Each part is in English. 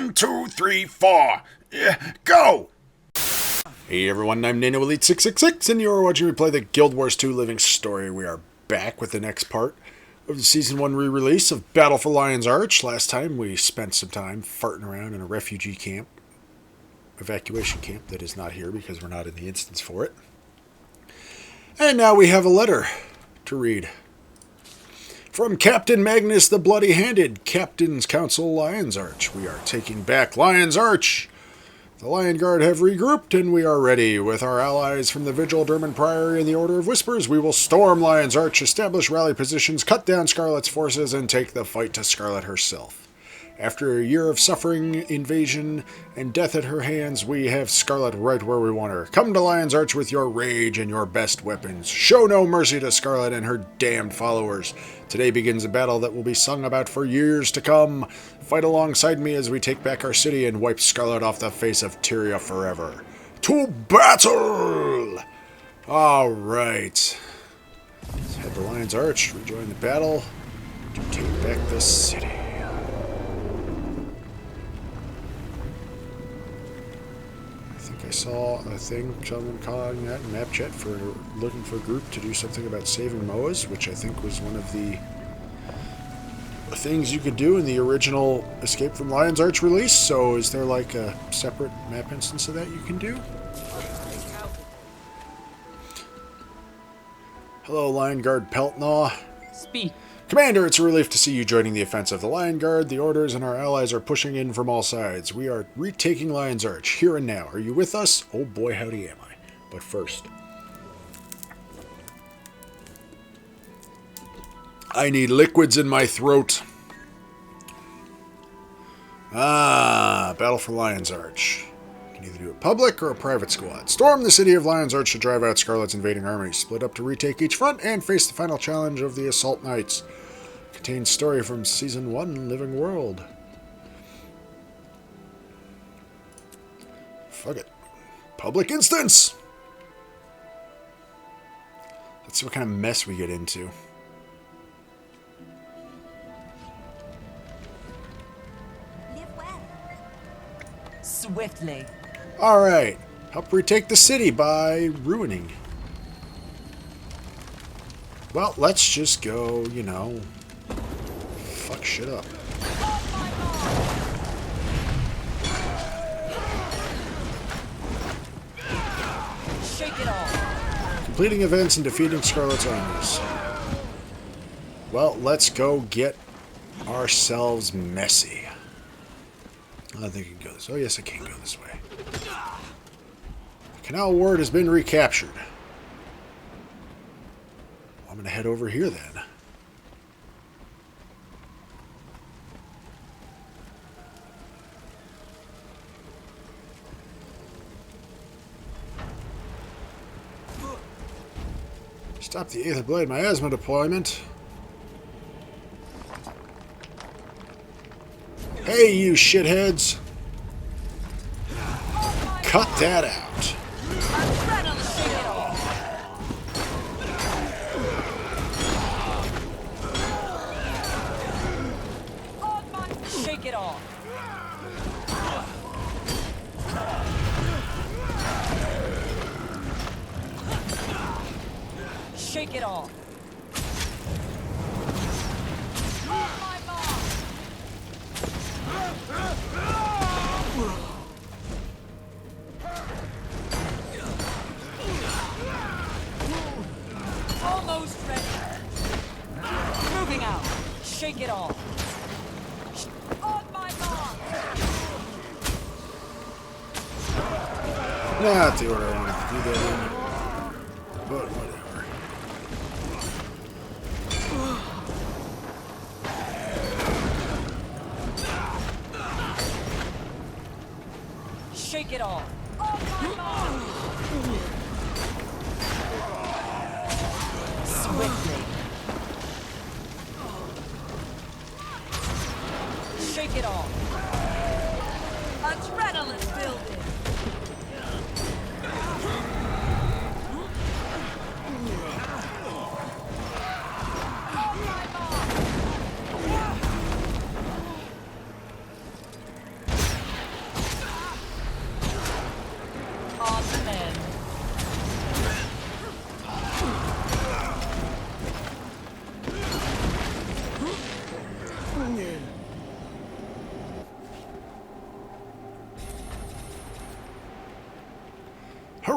1, 2, 3, 4. Go! Hey everyone, I'm NanoElite666, and you're watching me play the Guild Wars 2 Living Story. We are back with the next part of the Season 1 re-release of Battle for Lion's Arch. Last time we spent some time farting around in a refugee camp. Evacuation camp that is not here because we're not in the instance for it. And now we have a letter to read. From Captain Magnus the Bloody-Handed, Captain's Council Lion's Arch. We are taking back Lion's Arch. The Lion Guard have regrouped, and we are ready. With our allies from the Vigil, Derman Priory, and the Order of Whispers, we will storm Lion's Arch, establish rally positions, cut down Scarlet's forces, and take the fight to Scarlet herself. After a year of suffering, invasion, and death at her hands, we have Scarlet right where we want her. Come to Lion's Arch with your rage and your best weapons. Show no mercy to Scarlet and her damned followers. Today begins a battle that will be sung about for years to come. Fight alongside me as we take back our city and wipe Scarlet off the face of Tyria forever. To battle! Alright. Let's head to Lion's Arch, rejoin the battle, to take back the city. I saw a thing, someone calling that in map chat for looking for a group to do something about saving MOAs, which I think was one of the things you could do in the original Escape from Lion's Arch release. So is there like a separate map instance of that you can do? Hello, Lion Guard Peltnaw. Speak. Commander, it's a relief to see you joining the offensive. The Lion Guard, the Orders, and our allies are pushing in from all sides. We are retaking Lion's Arch, here and now. Are you with us? Oh boy, howdy am I. But first, I need liquids in my throat. Battle for Lion's Arch. You can either do a public or a private squad. Storm the city of Lion's Arch to drive out Scarlet's invading army. Split up to retake each front and face the final challenge of the Assault Knights. Contains story from Season 1, Living World. Fuck it. Public instance! Let's see what kind of mess we get into. Live well. Swiftly. Alright. Help retake the city by ruining. Well, let's just go, you know, fuck shit up. Shake it off. Completing events and defeating Scarlet's armies. Well, let's go get ourselves messy. I don't think I can go this way. Oh, yes, I can go this way. The Canal Ward has been recaptured. I'm going to head over here then. Stop the Aether Blade miasma deployment. Hey, you shitheads! Cut that out. Shake it off. Shake it off. Almost ready. Moving out. Shake it off. On my mark. Not the order I wanted to do that in. But whatever. Shake it off. On my mark. Swiftly. Shake it off. Adrenaline building.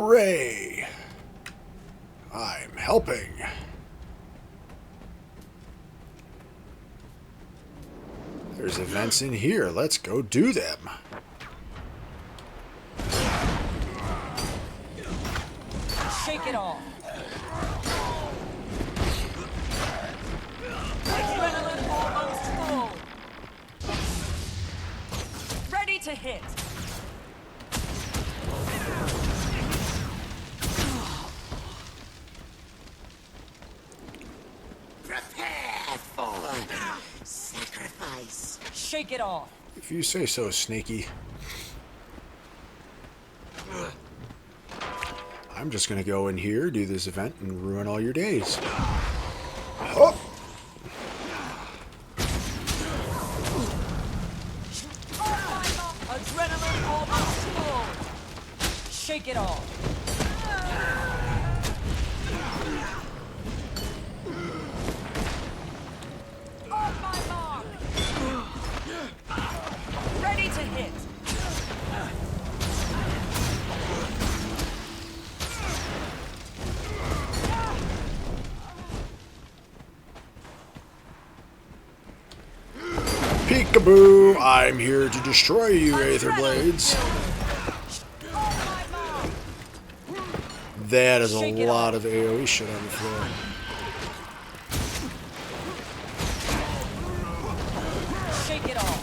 Hooray! I'm helping. There's events in here. Let's go do them. Shake it off. Adrenaline almost full. Ready to hit. Prepare for sacrifice. Shake it off. If you say so, Sneaky. I'm just gonna go in here, do this event, and ruin all your days. Oh! Adrenaline almost full. Shake it off. On my mark. Ready to hit. Peekaboo! I'm here to destroy you, Aether Blades. That is a lot of AoE shit on the floor. Shake it off.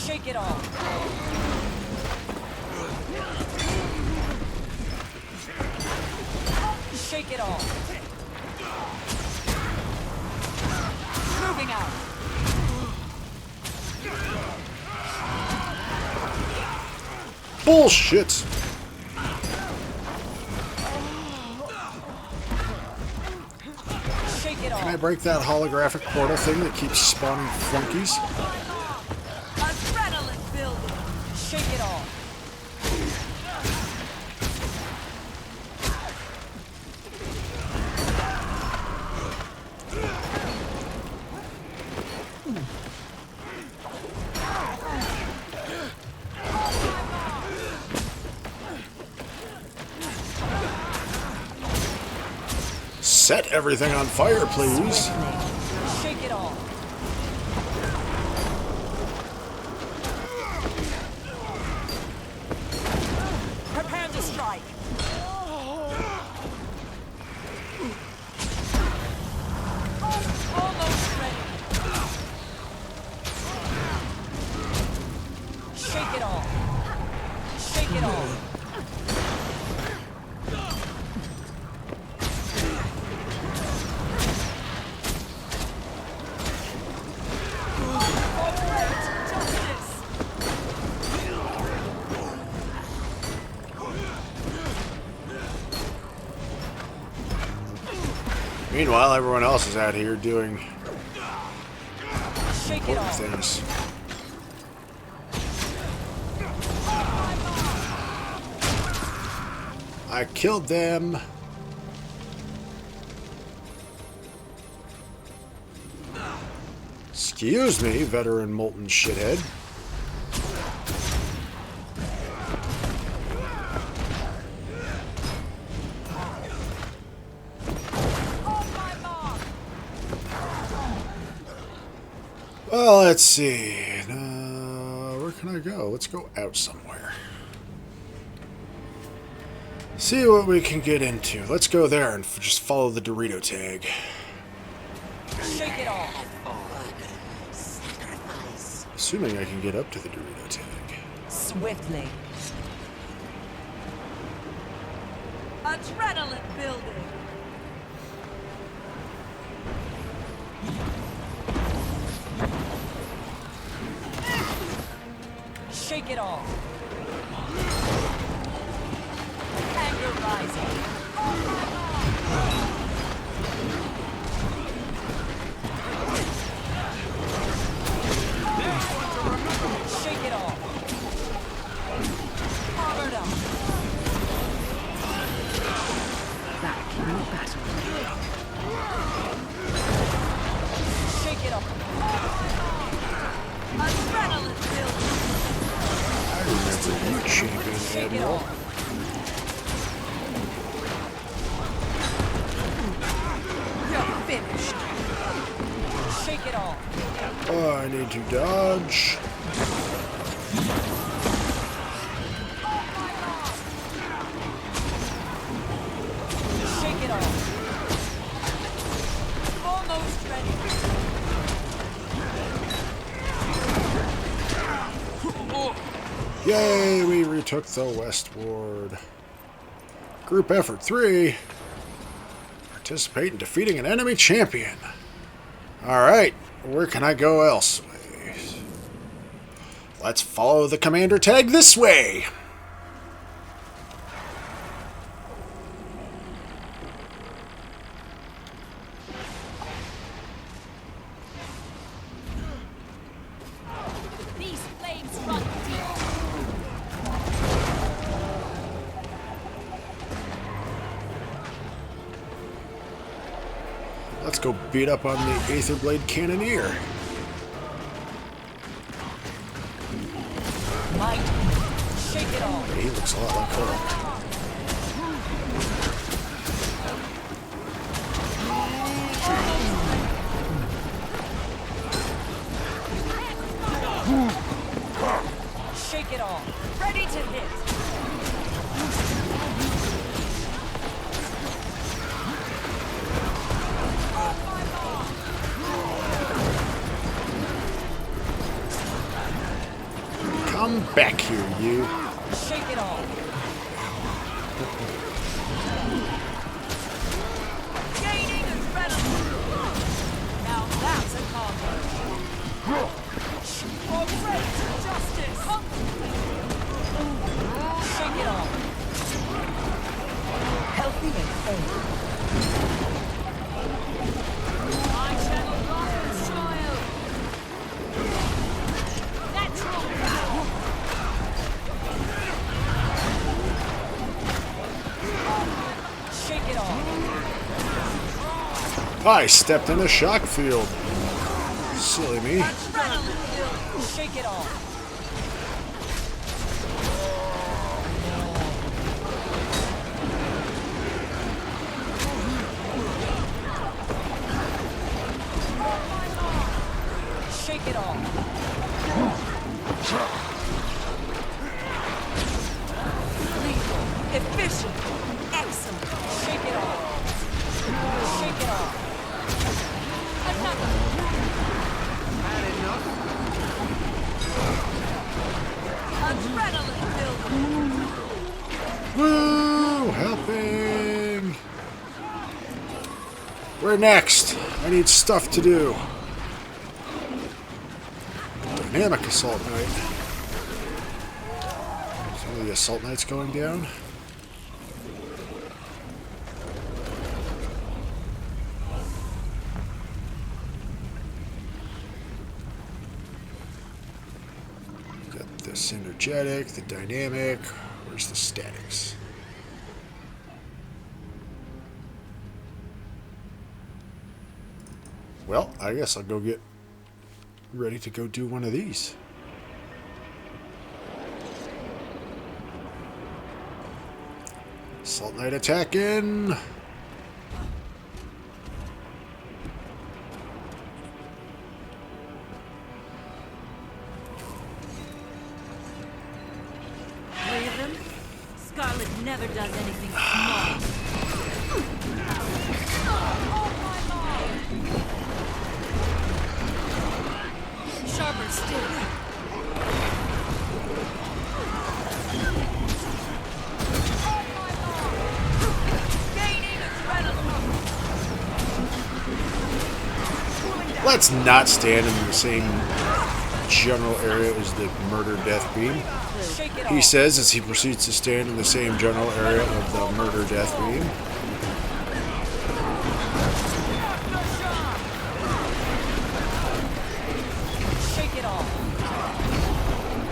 Shake it off. Shake it off. Moving out. Bullshit! Shake it off. Can I break that holographic portal thing that keeps spawning flunkies? Adrenaline building. Shake it off. Set everything on fire, please. Shake it off. Prepare to strike. Almost ready. Shake it off. Shake it off. Meanwhile, everyone else is out here doing Shake it important off. things. I killed them. Excuse me, veteran molten shithead. Well, let's see. Where can I go? Let's go out somewhere. See what we can get into. Let's go there and just follow the Dorito tag. Shake it off. Sacrifice. Assuming I can get up to the Dorito tag. Swiftly. Adrenaline building. Shake it off. Anger rising. Shake it off. Armored up. Back in battle. heal. You're finished. Shake it off. Oh, I need to dodge. Shake it off. Almost ready. Yay, we retook the westward. Group effort 3. Participate in defeating an enemy champion. Alright, where can I go else? Let's follow the commander tag this way. These flames run deep. Let's go beat up on the Aether Blade Cannoneer. Might. Shake it off. He looks a lot like her. Shake it off. Ready to hit. Come back here, you. Shake it off. Gaining adrenaline. Now that's a combo. For great justice. Shake it off. Healthy and whole. I channel God's child. Natural power. Shake it off. I stepped in a shock field. Silly me. Adrenaline filled. Shake it off. Shake it off. Lethal. Efficient. Excellent. Shake it off. Shake it off. Another. Adrenaline building. Woo! Helping! Where next? I need stuff to do. Dynamic Assault Knight. Some of the Assault Knights going down. Got the Synergetic, the Dynamic. Where's the Statics? Well, I guess I'll go get ready to go do one of these. Assault Knight attacking. Raven, Scarlet never does anything small. Sharper still. Gaining adrenaline. Let's not stand in the same general area as the Murder Death Beam. Shake it He off. says as he proceeds to stand in the same general area of the Murder Death Beam. Shake it off.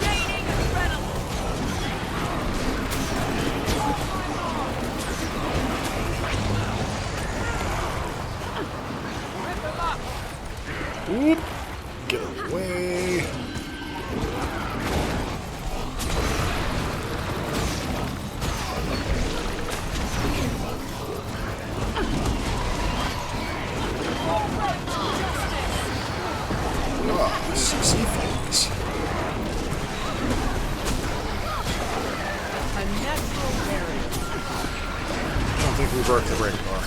Gaining adrenaline. Rip him up. Whoop. Get away. We broke the brake bar.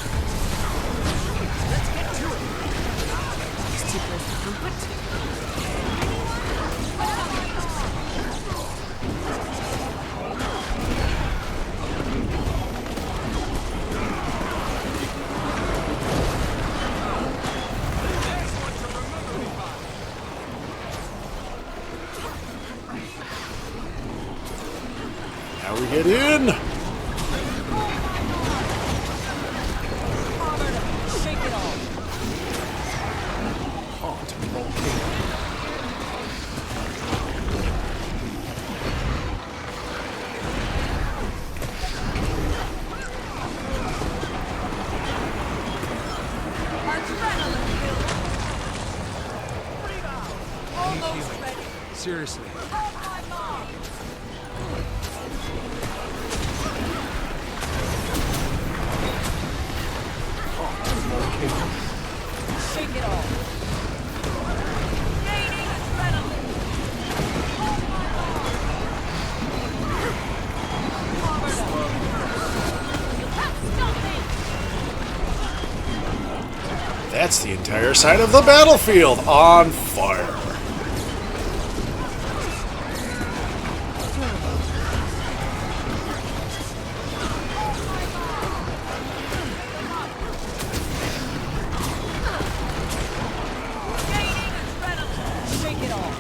Now we get in! Shake it all. Hot volcano. Adrenaline filled. Almost ready. Seriously. Hold my mark. Shake it all. Gaining adrenaline. Hold my mark. Armored up. You can't stop me! That's the entire side of the battlefield on fire. Gaining adrenaline. Shake it all.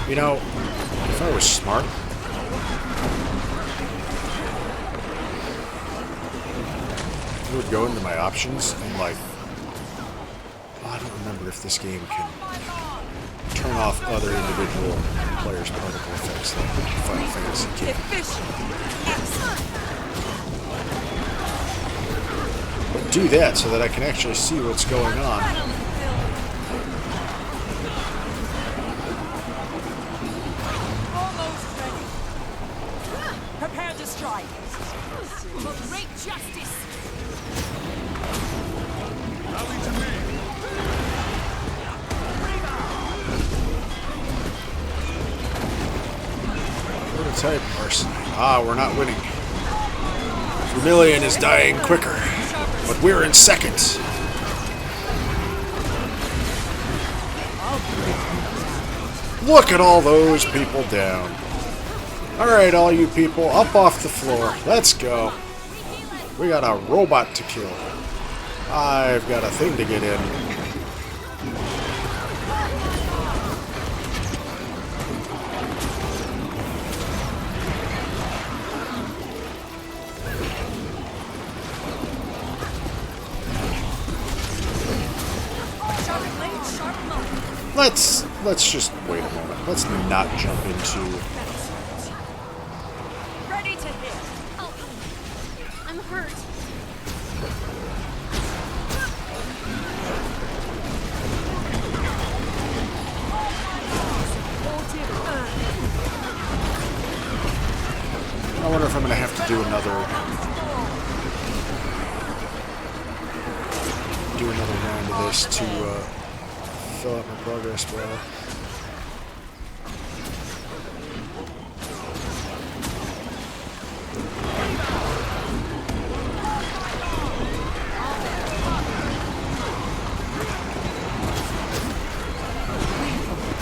You know, if I was smart, I would go into my options and like, I don't remember if this game can turn off other individual players' particle effects like Final Fantasy can. Efficient. Excellent. But do that so that I can actually see what's going on. Adrenaline filled. Almost ready. Prepare to strike. For great justice! Prototype arson. Ah, we're not winning. Vermilion is dying quicker, but we're in second. Look at all those people down. Alright, all you people, up off the floor. Let's go. We got a robot to kill. I've got a thing to get in. Sharp blade, sharp line. Let's just wait a moment. Let's not jump into. Ready to hit. Oh, I'm hurt. I wonder if I'm gonna have to do another round of this to fill out my progress bar.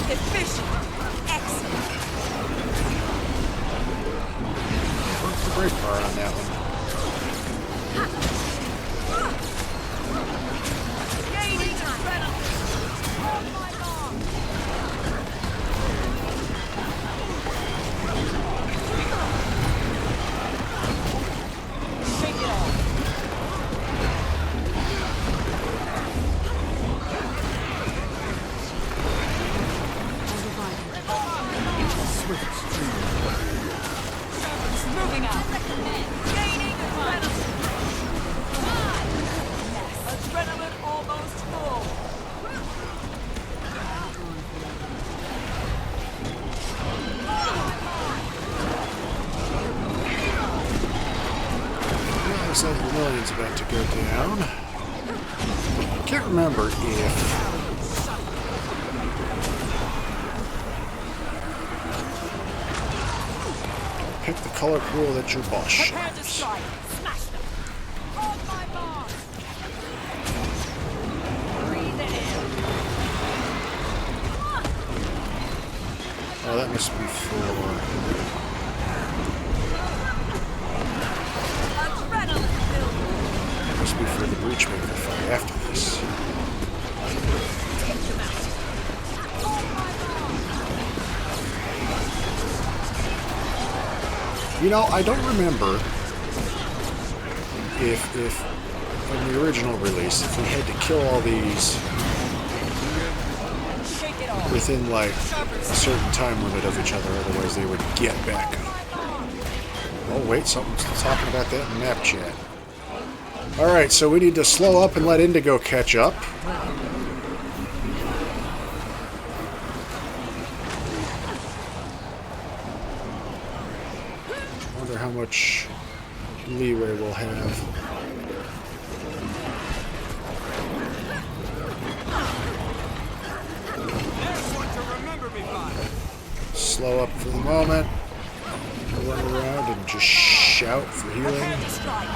Efficient. Excellent. What's the brake bar on that one? Gaining adrenaline. Hold my mark. Shake it off. Moving out. Gaining adrenaline. Adrenaline almost full. Well, looks like Vermilion's about to go down. I can't remember if. pick the color pool that your boss Prepare to shows. strike. Smash them. Hold my mark. Breathe it in. Oh, that must be for... Adrenaline building. That must be for the Breachmaker fight after this. Take them out. Hold my mark. You know, I don't remember if in the original release, if we had to kill all these Shake it off. within, like, a certain time limit of each other, otherwise they would get back up. Oh, wait, someone's talking about that in map chat. Alright, so we need to slow up and let Indigo catch up. Wonder how much leeway we'll have. Slow up for the moment. Run around and just shout for healing. Prepare to strike.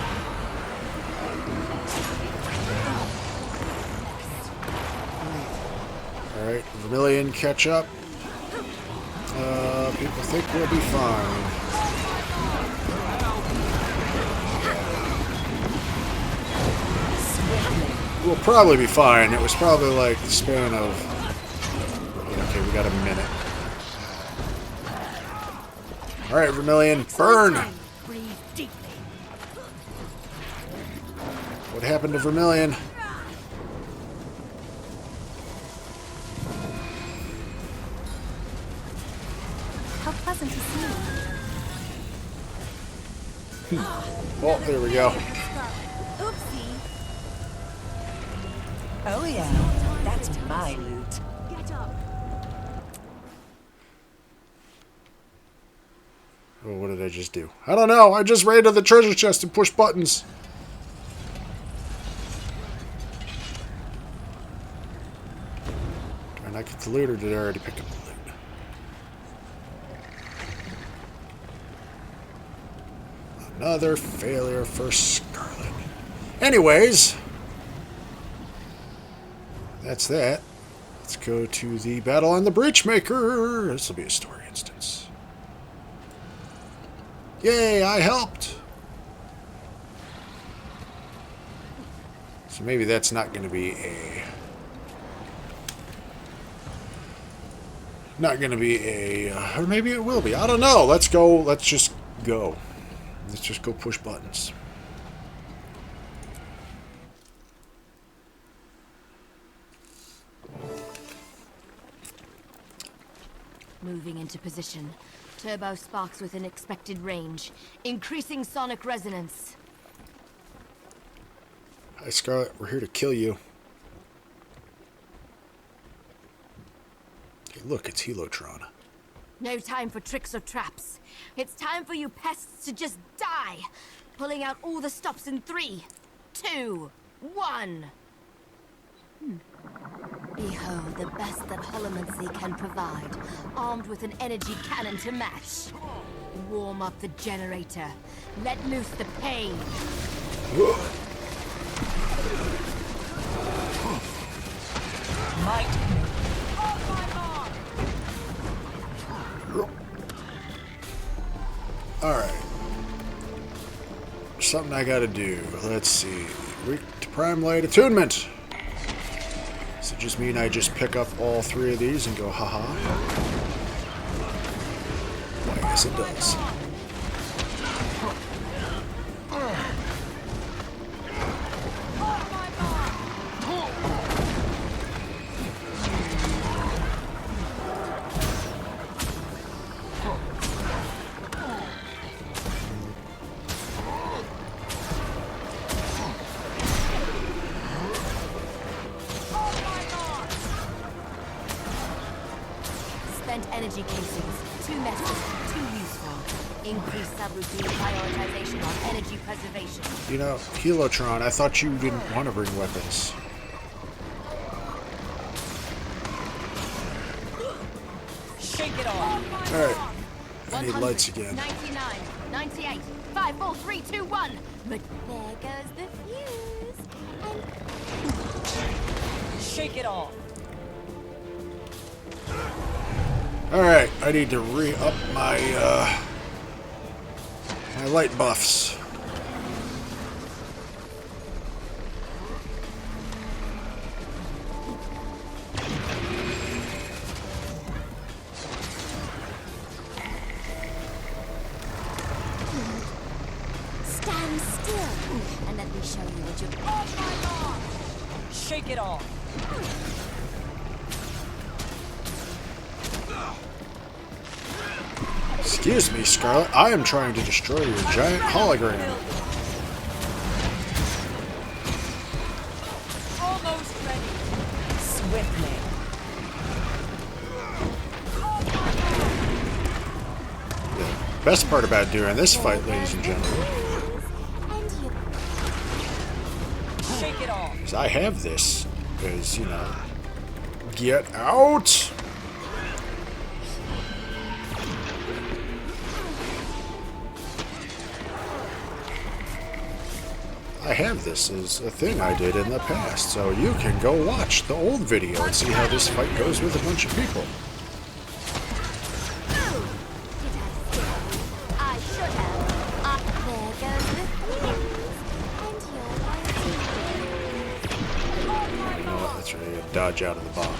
Alright, Vermilion catch up. People think we'll be fine. We'll probably be fine. It was probably like the span of... Okay, we got a minute. Alright, Vermilion, burn! Breathe deeply. What happened to Vermilion? How pleasant to see you. Oh, there we go. Scarlet. Oopsie. Oh yeah, that's my loot. Get up. Oh, what did I just do? I don't know. I just ran to the treasure chest and pushed buttons. Did I not get the loot, or did I already pick up the loot? Another failure for Scarlet. Anyways, that's that. Let's go to the battle on the Breachmaker. This will be a story instance. Yay, I helped! So maybe that's not going to be a... Not going to be a... or maybe it will be. I don't know. Let's go. Let's just go. Let's just go push buttons. Moving into position. Turbo sparks within expected range. Increasing sonic resonance. Hi, Scarlet. We're here to kill you. Hey, look, it's Heal-o-Tron. No time for tricks or traps. It's time for you pests to just die. Pulling out all the stops in 3, 2, 1. Behold the best that holomancy can provide, armed with an energy cannon to match. Warm up the generator. Let loose the pain. Might. Alright. Something I gotta do. Let's see. Weak to Prime Light Attunement. Does it just mean I just pick up all 3 of these and go, haha? Well, I guess it does. Spent energy casings. Too messy. Too useful. Increased subroutine prioritization on energy preservation. You know, Heal-o-Tron, I thought you didn't want to bring weapons. Shake it off. Alright. I need lights again. 99, 98, 5, 4, 3, 2, 1. But there goes the fuse. Shake it off. Alright, I need to re-up my, my light buffs. Stand still and let me show you what you're... Oh my God! Shake it off. Excuse me, Scarlet. I am trying to destroy your giant hologram. Almost ready. Swiftly. The best part about doing this fight, ladies and gentlemen, And you... Shake it off. is I have this. Because, you know, get out! I have this as a thing I did in the past, so you can go watch the old video and see how this fight goes with a bunch of people. I should have. There goes the fuse. And you're You know what? That's right. You gotta dodge out of the bomb.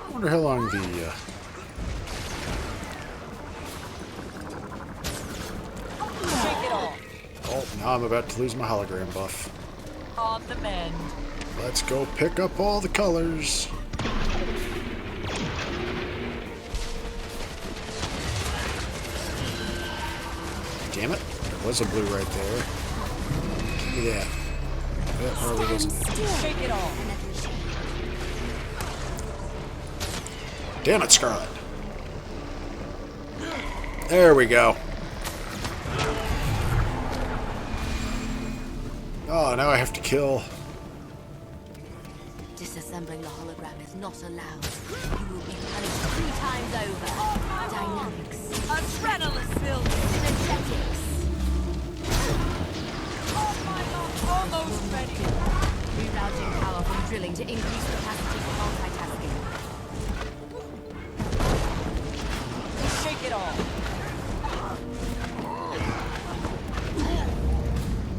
I wonder how long the Shake it off. oh, now I'm about to lose my hologram buff. On the mend. Let's go pick up all the colors. Damn it. There was a blue right there. Give me that. That probably wasn't it. Shake it off. Damn it, Scarlet. There we go. Oh, now I have to kill. Disassembling the hologram is not allowed. You will be punished 3 times over. Dynamics. Adrenaline filled. Synergetics. Oh my God. Almost ready. Rerouting power from drilling to increase capacity for multitasking. Shake it off.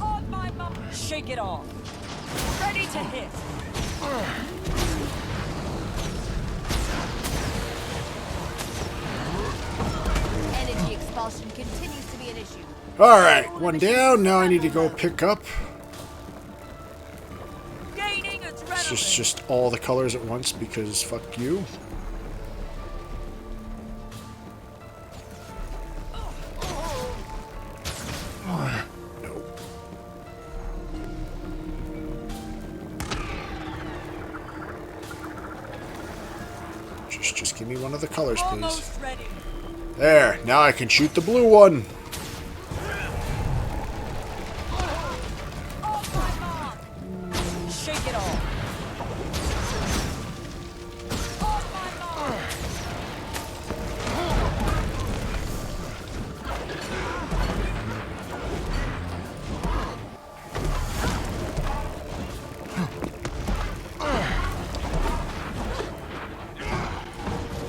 On my mark. Shake it off. Ready to hit. Energy expulsion continues to be an issue. Alright, one down. Now I need to go pick up. Gaining adrenaline. It's just all the colors at once because fuck you. No. Just give me one of the colors, please. Almost ready. There, now I can shoot the blue one. On my mark. Shake it off. On my mark.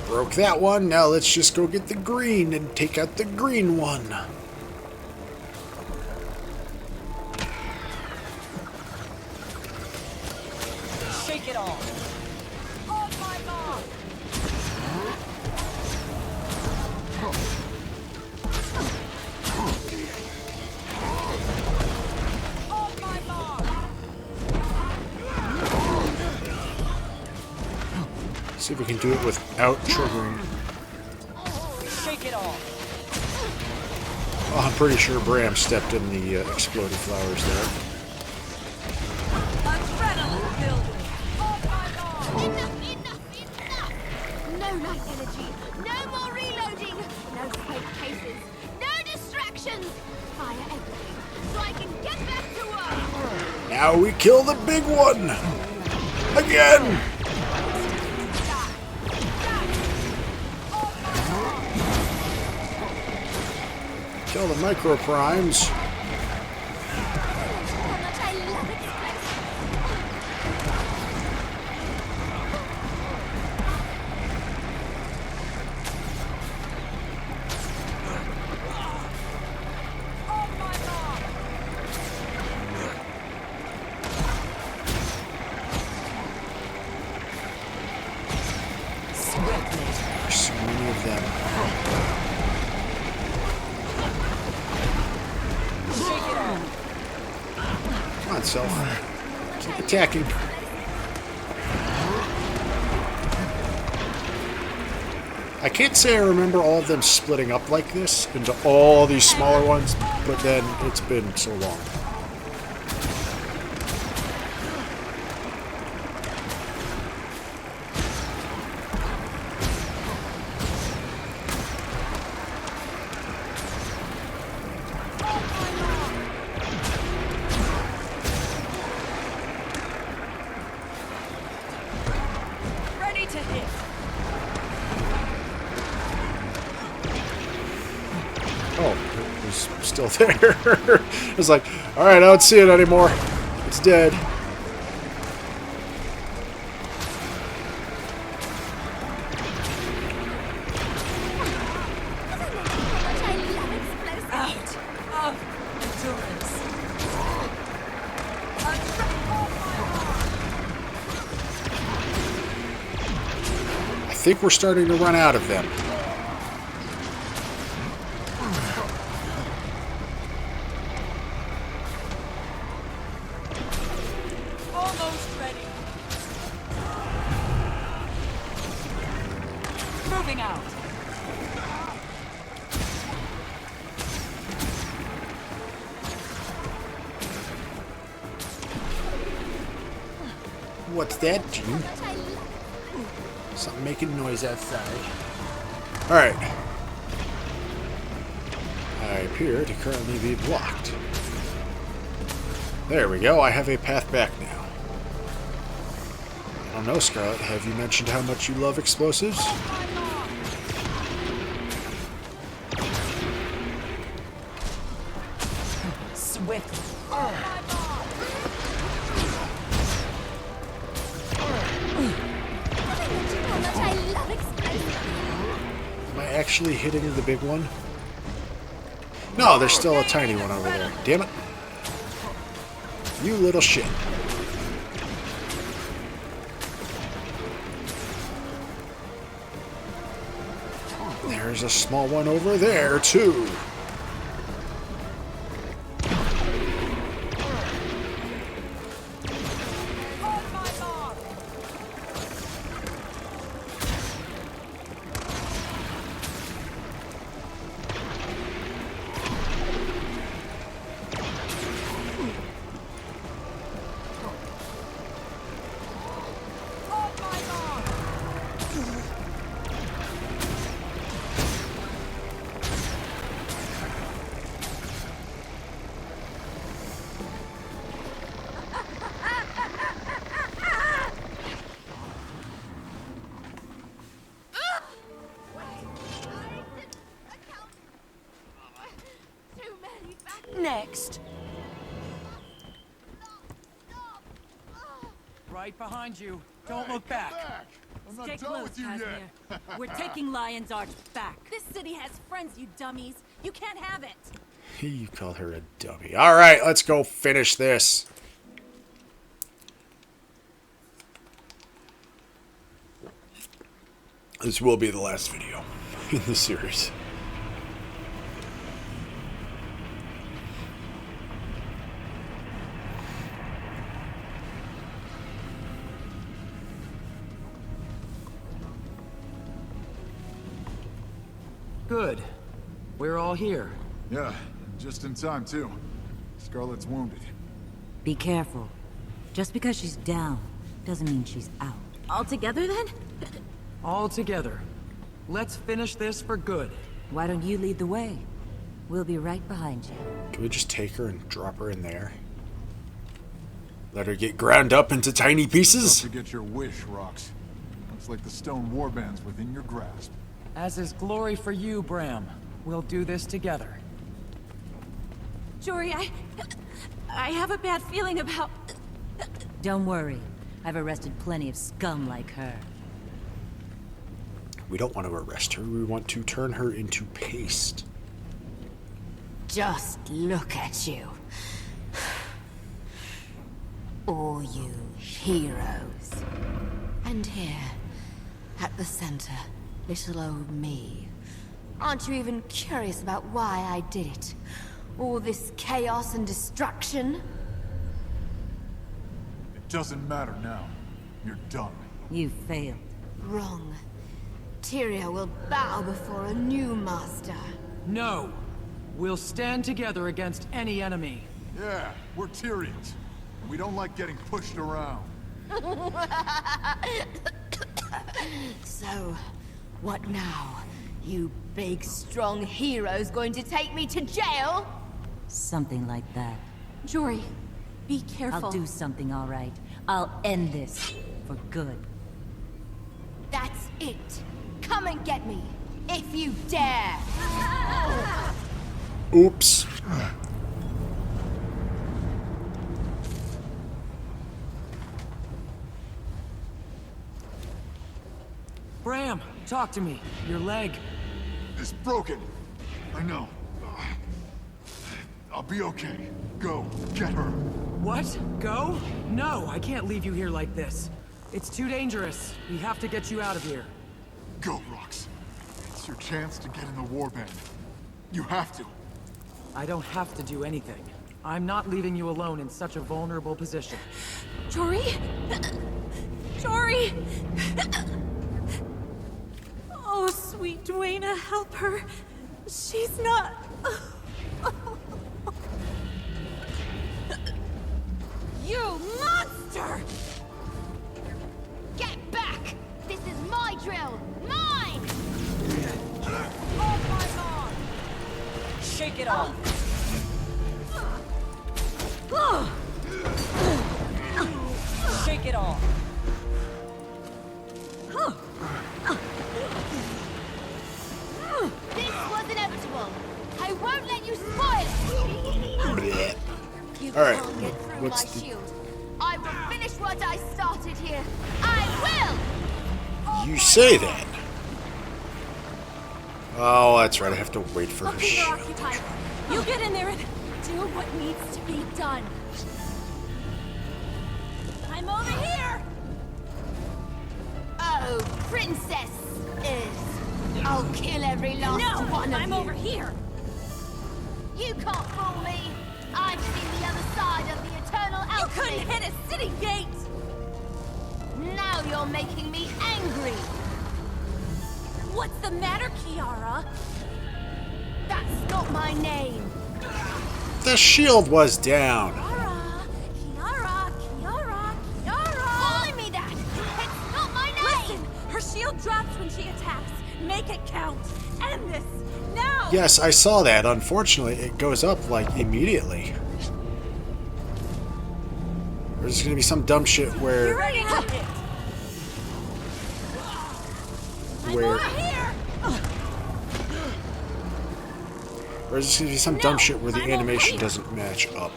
Broke that one. Now let's just go get the green and take out the green one. Shake it off. On my mark. On my mark. See if we can do it without triggering. Shake it off. Oh, I'm pretty sure Bram stepped in the exploding flowers there. Adrenaline building. On my mark. Enough! No light energy, no more reloading, no fake cases, no distractions! Fire everything, so I can get back to work! Now we kill the big one! Again! Kill the micro primes. There's so many of them. Come on, Self. Keep attacking. I can't say I remember all of them splitting up like this into all these smaller ones, but then it's been so long. Ready to hit. Oh, it was still there. It was like, alright, I don't see it anymore. It's dead. Out of endurance. I think we're starting to run out of them. Almost ready. Moving out. What's that, Gene? Something making noise outside. Alright. I appear to currently be blocked. There we go, I have a path back now. I don't know, Scarlet, have you mentioned how much you love explosives? Swift. Am I actually hitting the big one? No, there's still a tiny one over there. Damn it. You little shit. There's a small one over there, too. Next. Right behind you. Don't look back. I'm not Stay done close, with you Casimir. yet. We're taking Lion's Arch back. This city has friends, you dummies. You can't have it. You call her a dummy. Alright, let's go finish this. This will be the last video in the series. Good. We're all here. Yeah, just in time, too. Scarlet's wounded. Be careful. Just because she's down doesn't mean she's out. All together then? All together. Let's finish this for good. Why don't you lead the way? We'll be right behind you. Can we just take her and drop her in there? Let her get ground up into tiny pieces. Don't forget your wish, Rox. Looks like the stone warband's within your grasp. As is glory for you, Bram. We'll do this together. Jory, I have a bad feeling about... Don't worry. I've arrested plenty of scum like her. We don't want to arrest her. We want to turn her into paste. Just look at you. All you heroes. And here, at the center, little old me. Aren't you even curious about why I did it? All this chaos and destruction? It doesn't matter now. You're done. You failed. Wrong. Tyria will bow before a new master. No! We'll stand together against any enemy. Yeah, we're Tyrians. And we don't like getting pushed around. So, what now? You big, strong heroes going to take me to jail? Something like that. Jory, be careful. I'll do something, all right. I'll end this. For good. That's it. Come and get me, if you dare. Oops. Bram, talk to me. Your leg. It's broken. I know. I'll be okay. Go, get her. What? Go? No, I can't leave you here like this. It's too dangerous. We have to get you out of here. Go, Rox. It's your chance to get in the warband. You have to. I don't have to do anything. I'm not leaving you alone in such a vulnerable position. Jory? Jory! Oh, sweet Duena, help her. She's not... You monster! Get back! This is my drill! Mine! On my mark! Shake it off! Shake it off! This was inevitable! I won't let you spoil it! You Alright, can't get through what's my the- shield. I will finish what I started here! I will! You say that. Oh, that's right. I have to wait for her Okay, you're shield. occupied. You get in there and do what needs to be done. I'm over here! Oh, princess is. I'll kill every last No, one of I'm you. over here. You can't fool me. I've seen the other side of the eternal You alchemy. couldn't hit a city gate. Now you're making me angry. What's the matter, Kiara? That's not my name. The shield was down. Kiara. Calling me that. It's not my name. Listen, her shield drops when she attacks. Make it count. End this now. Yes, I saw that. Unfortunately, it goes up, like, immediately. There's gonna be some dumb shit Here where... I am. I'm Where... over here. There's just gonna be some dumb shit where the animation doesn't match up.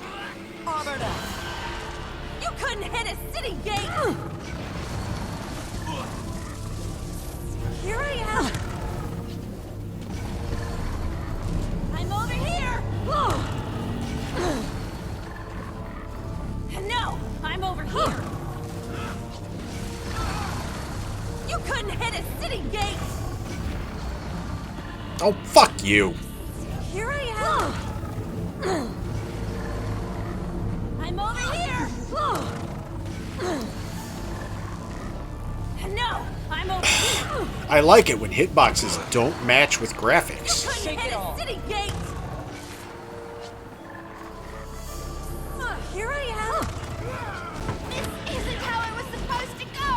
Armored up! You couldn't hit a city gate. Here I am. I'm over here. No, I'm over here. You couldn't hit a city gate. Oh, fuck you. Here I am. I'm over here. No, I'm over here. I like it when hitboxes don't match with graphics. Couldn't Shake hit it a off. city gate. Here I am. This isn't how it was supposed to go.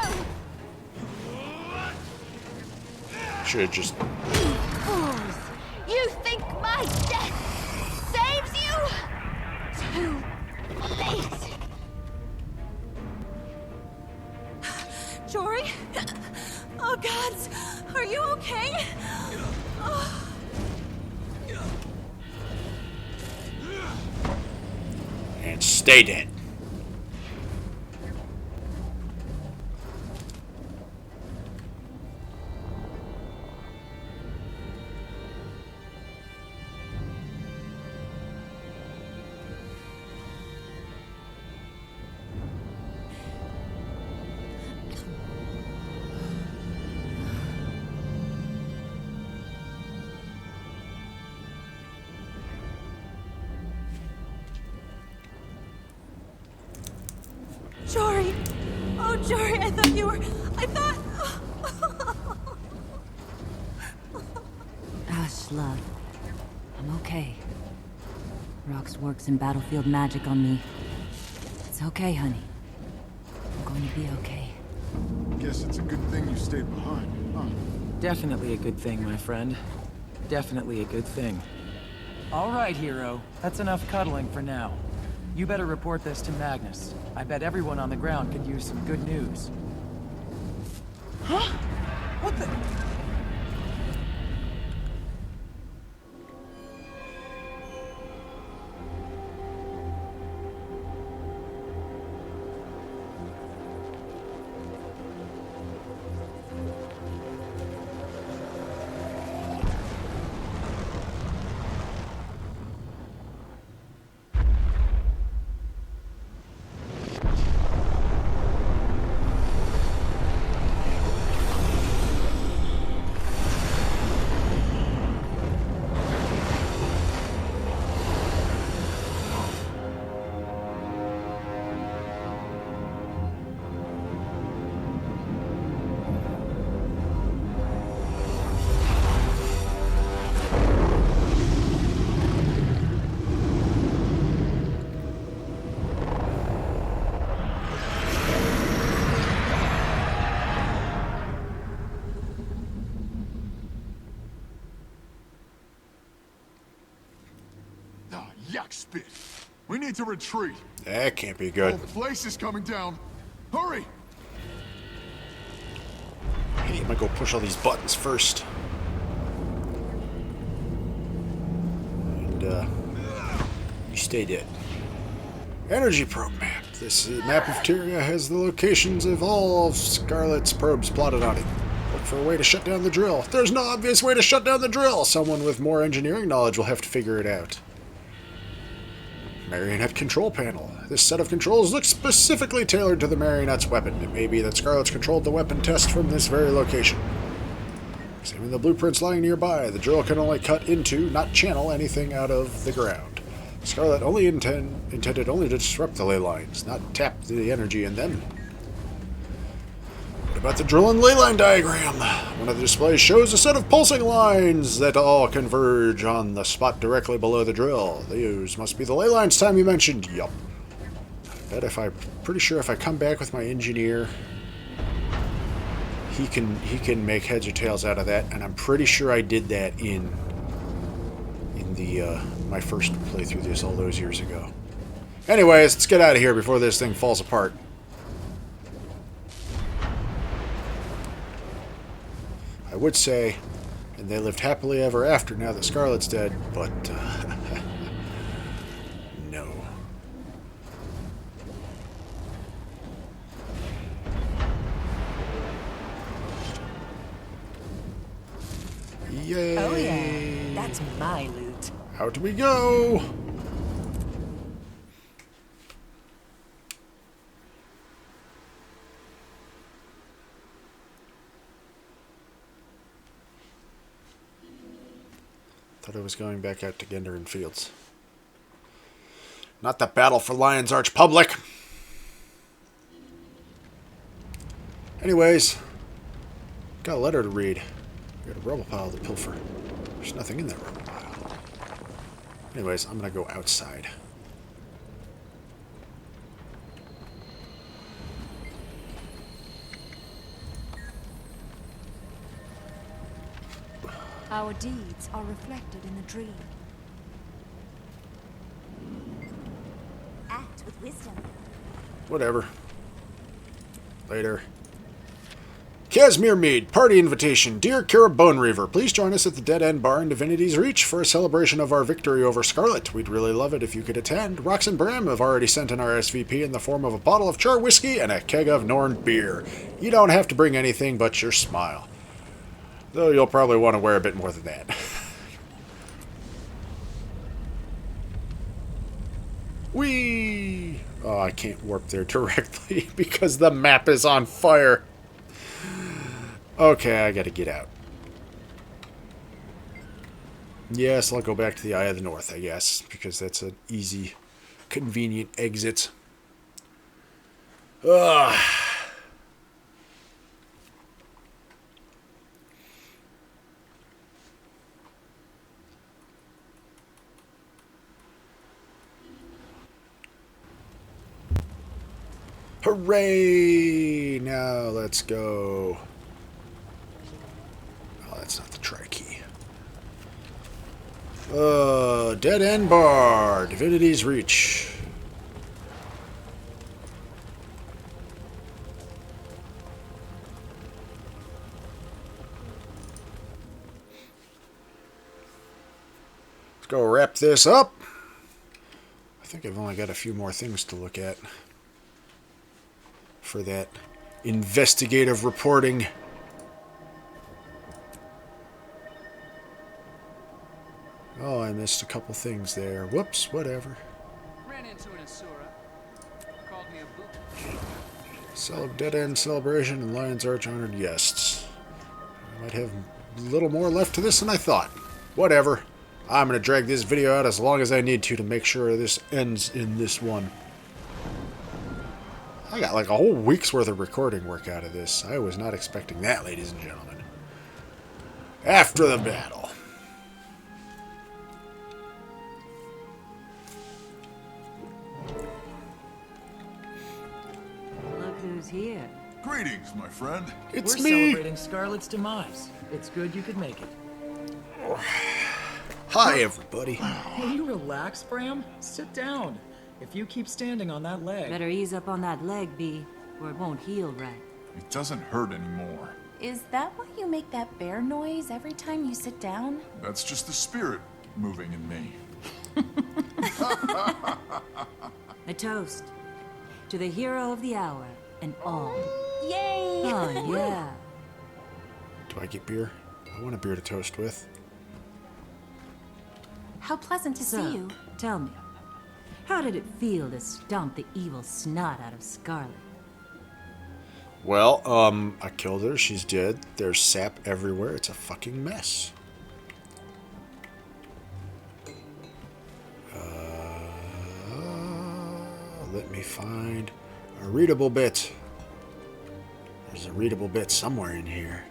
Should have just... Fools! You think my death saves you? Too late. Jory? Oh, gods. Are you okay? Oh. And stay dead. Jory! Oh, Jory, I thought you were... I thought... Hush, love. I'm okay. Rox works in battlefield magic on me. It's okay, honey. I'm going to be okay. Guess it's a good thing you stayed behind, huh? Definitely a good thing, my friend. Definitely a good thing. All right, hero. That's enough cuddling for now. You better report this to Magnus. I bet everyone on the ground could use some good news. Huh? What the... Yak spit. We need to retreat. That can't be The good. whole place is coming down. Hurry! Hey, I'm gonna go push all these buttons first. And, you stay dead. Energy probe map. This map of Tyria has the locations of all of Scarlet's probes plotted on it. Look for a way to shut down the drill. If there's no obvious way to shut down the drill, someone with more engineering knowledge will have to figure it out. Marionette control panel. This set of controls looks specifically tailored to the Marionette's weapon. It may be that Scarlet's controlled the weapon test from this very location. Examine the blueprints lying nearby. The drill can only cut into, not channel, anything out of the ground. Scarlet only intended only to disrupt the ley lines, not tap the energy in them. What about the drill and ley line diagram? One of the displays shows a set of pulsing lines that all converge on the spot directly below the drill. Those must be the ley lines Tommy mentioned. Yup. Pretty sure if I come back with my engineer, he can make heads or tails out of that, and I'm pretty sure I did that in the my first playthrough this all those years ago. Anyways, let's get out of here before this thing falls apart. I would say, and they lived happily ever after now that Scarlet's dead, but no. Yay! Oh yeah, that's my loot. Out we go! Thought I was going back out to Genderen Fields. Not the battle for Lion's Arch Public! Anyways, got a letter to read. Got a rubble pile to pilfer. There's nothing in that rubble pile. Anyways, I'm gonna go outside. Our deeds are reflected in the dream. Act with wisdom. Whatever. Later. Casimir Mead, party invitation. Dear Kara Bone Reaver, please join us at the Dead End Bar in Divinity's Reach for a celebration of our victory over Scarlet. We'd really love it if you could attend. Rox and Bram have already sent an RSVP in the form of a bottle of Char whiskey and a keg of Norn beer. You don't have to bring anything but your smile. Though you'll probably want to wear a bit more than that. Whee! Oh, I can't warp there directly because the map is on fire. Okay, I gotta get out. Yes, I'll go back to the Eye of the North, I guess, because that's an easy, convenient exit. Ugh. Hooray! Now let's go. Oh, that's not the tri-key. Dead End Bar, Divinity's Reach. Let's go wrap this up. I think I've only got a few more things to look at for that investigative reporting. Oh, I missed a couple things there. Whoops, whatever. Ran into an Asura. Called me a boot. Dead End Celebration and Lion's Arch honored guests. I might have a little more left to this than I thought. Whatever. I'm going to drag this video out as long as I need to make sure this ends in this one. I got like a whole week's worth of recording work out of this. I was not expecting that, ladies and gentlemen. After the battle. Look who's here. Greetings, my friend. It's We're me. celebrating Scarlet's demise. It's good you could make it. Hi, everybody. Will you relax, Bram? Sit down. If you keep standing on that leg... Better ease up on that leg, B, or it won't heal right. It doesn't hurt anymore. Is that why you make that bear noise every time you sit down? That's just the spirit moving in me. A toast to the hero of the hour and all. Yay! Oh, yeah. Do I get beer? I want a beer to toast with. How pleasant to see you. Tell me, how did it feel to stomp the evil snot out of Scarlet? Well, I killed her. She's dead. There's sap everywhere. It's a fucking mess. Let me find a readable bit. There's a readable bit somewhere in here.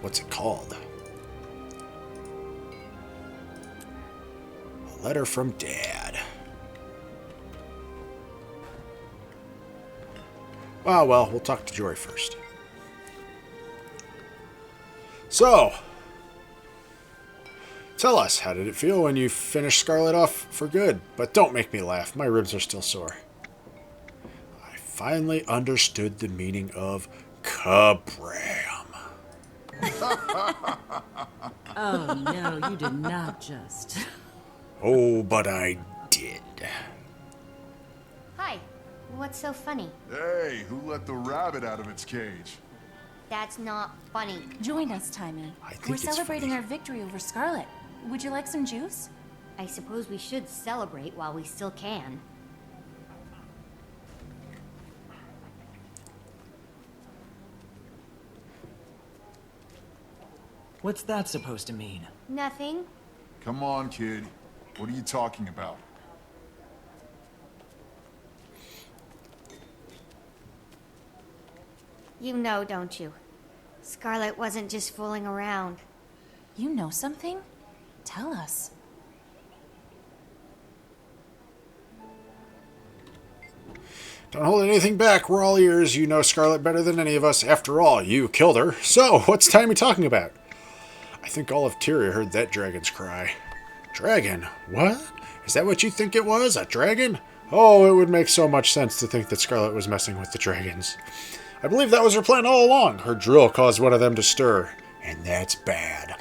What's it called? A letter from Dad. Oh, well, we'll talk to Jory first. So, tell us, how did it feel when you finished Scarlet off for good? But don't make me laugh, my ribs are still sore. I finally understood the meaning of Kabram. Oh, no, you did not just. Oh, but I did. Hi. What's so funny? Hey, who let the rabbit out of its cage? That's not funny. Join us, Timmy. I think We're it's celebrating funny. our victory over Scarlet. Would you like some juice? I suppose we should celebrate while we still can. What's that supposed to mean? Nothing. Come on, kid. What are you talking about? You know, don't you? Scarlet wasn't just fooling around. You know something? Tell us. Don't hold anything back. We're all ears. You know Scarlet better than any of us. After all, you killed her. So, what's Timmy talking about? I think all of Tyria heard that dragon's cry. Dragon? What? Is that what you think it was? A dragon? Oh, it would make so much sense to think that Scarlet was messing with the dragons. I believe that was her plan all along. Her drill caused one of them to stir. And that's bad.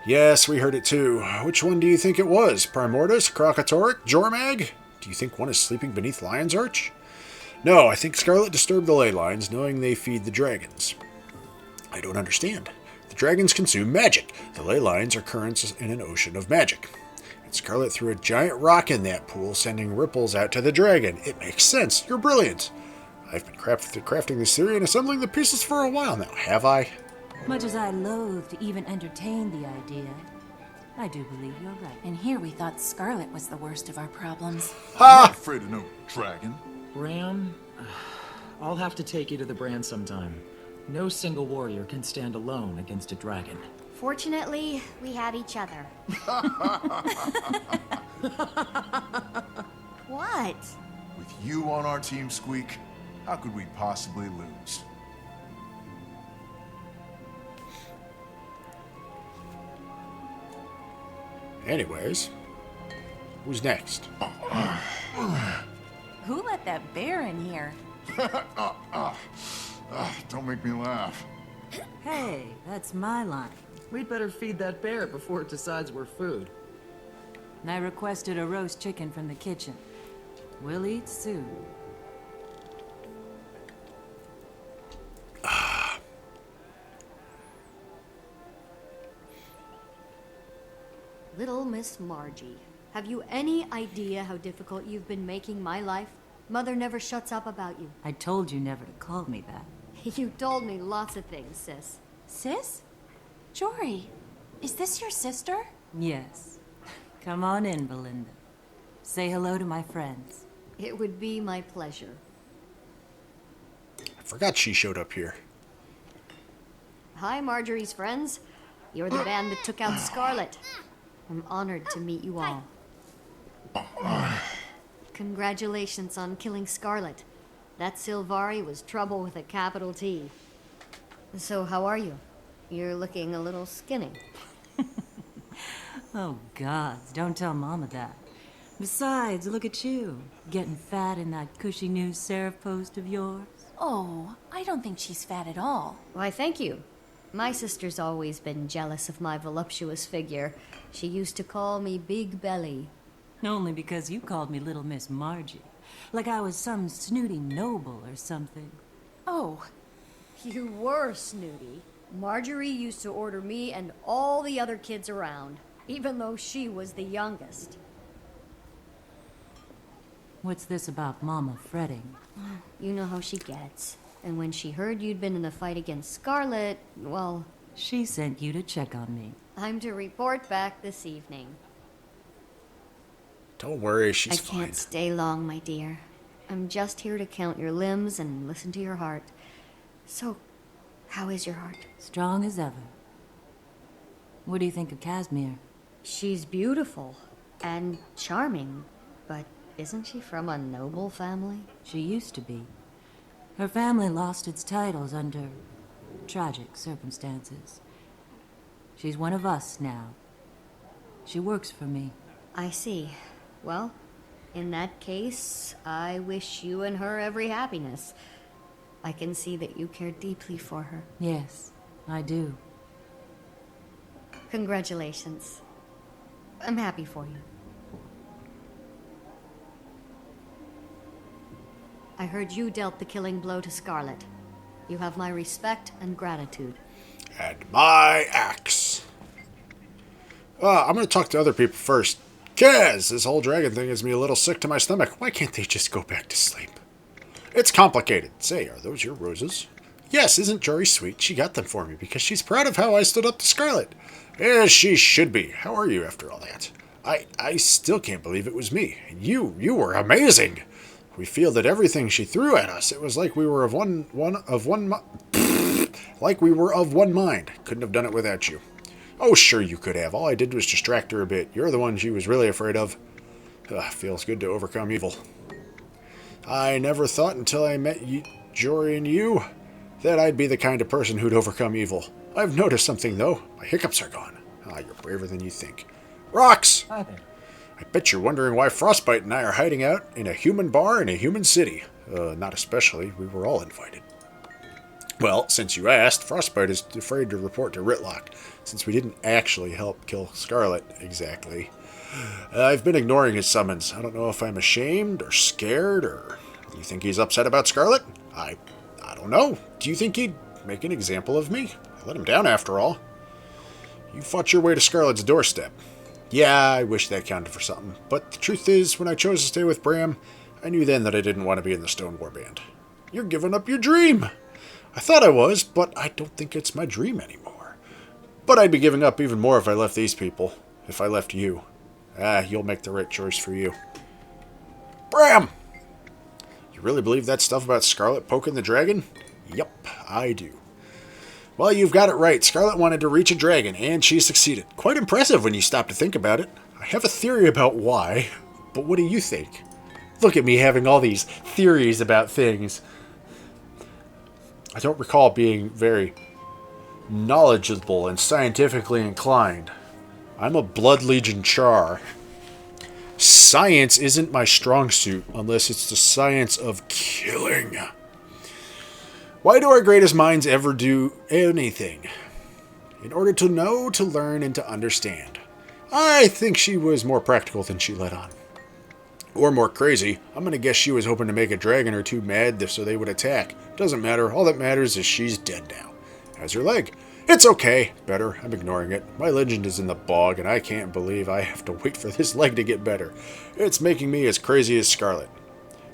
Yes, we heard it too. Which one do you think it was? Primordus? Krokatoric? Jormag? Do you think one is sleeping beneath Lion's Arch? No, I think Scarlet disturbed the ley lines, knowing they feed the dragons. I don't understand. The dragons consume magic. The ley lines are currents in an ocean of magic. And Scarlet threw a giant rock in that pool, sending ripples out to the dragon. It makes sense. You're brilliant. I've been crafting this theory and assembling the pieces for a while now, have I? Much as I loathe to even entertain the idea, I do believe you're right. And here we thought Scarlet was the worst of our problems. I'm not afraid of no dragon. Bran, I'll have to take you to the Bran sometime. No single warrior can stand alone against a dragon. Fortunately, we have each other. What? With you on our team, Squeak, how could we possibly lose? Anyways, who's next? Who let that bear in here? Don't make me laugh. Hey, that's my line. We'd better feed that bear before it decides we're food. I requested a roast chicken from the kitchen. We'll eat soon. Little Miss Margie, have you any idea how difficult you've been making my life? Mother never shuts up about you. I told you never to call me that. You told me lots of things, sis. Sis? Jory, is this your sister? Yes. Come on in, Belinda. Say hello to my friends. It would be my pleasure. I forgot she showed up here. Hi, Marjorie's friends. You're the band that took out Scarlet. I'm honored to meet you all. Congratulations on killing Scarlet. That Sylvari was trouble with a capital T. So how are you? You're looking a little skinny. Oh, gods, don't tell Mama that. Besides, look at you, getting fat in that cushy new serif post of yours. Oh, I don't think she's fat at all. Why, thank you. My sister's always been jealous of my voluptuous figure. She used to call me Big Belly. Only because you called me Little Miss Margie. Like I was some snooty noble or something. Oh, You were snooty. Marjorie used to order me and all the other kids around, even though she was the youngest. What's this about Mama fretting? You know how she gets. And when she heard you'd been in the fight against Scarlet, well... She sent you to check on me. I'm to report back this evening. Don't worry, she's I fine. can't stay long, my dear. I'm just here to count your limbs and listen to your heart. So, how is your heart? Strong as ever. What do you think of Casimir? She's beautiful and charming, but isn't she from a noble family? She used to be. Her family lost its titles under tragic circumstances. She's one of us now. She works for me. I see. Well, in that case, I wish you and her every happiness. I can see that you care deeply for her. Yes, I do. Congratulations. I'm happy for you. I heard you dealt the killing blow to Scarlet. You have my respect and gratitude. And my axe. I'm going to talk to other people first. Kaz, this whole dragon thing has me a little sick to my stomach. Why can't they just go back to sleep? It's complicated. Say, are those your roses? Yes, isn't Jory sweet? She got them for me because she's proud of how I stood up to Scarlet. As she should be. How are you after all that? I still can't believe it was me. And you were amazing. We fielded everything she threw at us. It was like we were of one like we were of one mind. Couldn't have done it without you. Oh, sure you could have. All I did was distract her a bit. You're the one she was really afraid of. Feels good to overcome evil. I never thought until I met Jory and you that I'd be the kind of person who'd overcome evil. I've noticed something, though. My hiccups are gone. You're braver than you think. Rocks! Hi there. I bet you're wondering why Frostbite and I are hiding out in a human bar in a human city. Not especially. We were all invited. Well, since you asked, Frostbite is afraid to report to Ritlock, since we didn't actually help kill Scarlet, exactly. I've been ignoring his summons. I don't know if I'm ashamed, or scared, or... You think he's upset about Scarlet? I don't know. Do you think he'd make an example of me? I let him down, after all. You fought your way to Scarlet's doorstep. Yeah, I wish that counted for something. But the truth is, when I chose to stay with Bram, I knew then that I didn't want to be in the Stone Warband. You're giving up your dream! I thought I was, but I don't think it's my dream anymore. But I'd be giving up even more if I left these people. If I left you. You'll make the right choice for you. Bram! You really believe that stuff about Scarlet poking the dragon? Yep, I do. Well, you've got it right. Scarlet wanted to reach a dragon, and she succeeded. Quite impressive when you stop to think about it. I have a theory about why, but what do you think? Look at me having all these theories about things. I don't recall being very knowledgeable and scientifically inclined. I'm a Blood Legion char. Science isn't my strong suit unless it's the science of killing. Why do our greatest minds ever do anything? In order to know, to learn, and to understand. I think she was more practical than she let on. Or more crazy. I'm going to guess she was hoping to make a dragon or two mad so they would attack. Doesn't matter. All that matters is she's dead now. How's your leg? It's okay. Better. I'm ignoring it. My legend is in the bog, and I can't believe I have to wait for this leg to get better. It's making me as crazy as Scarlet.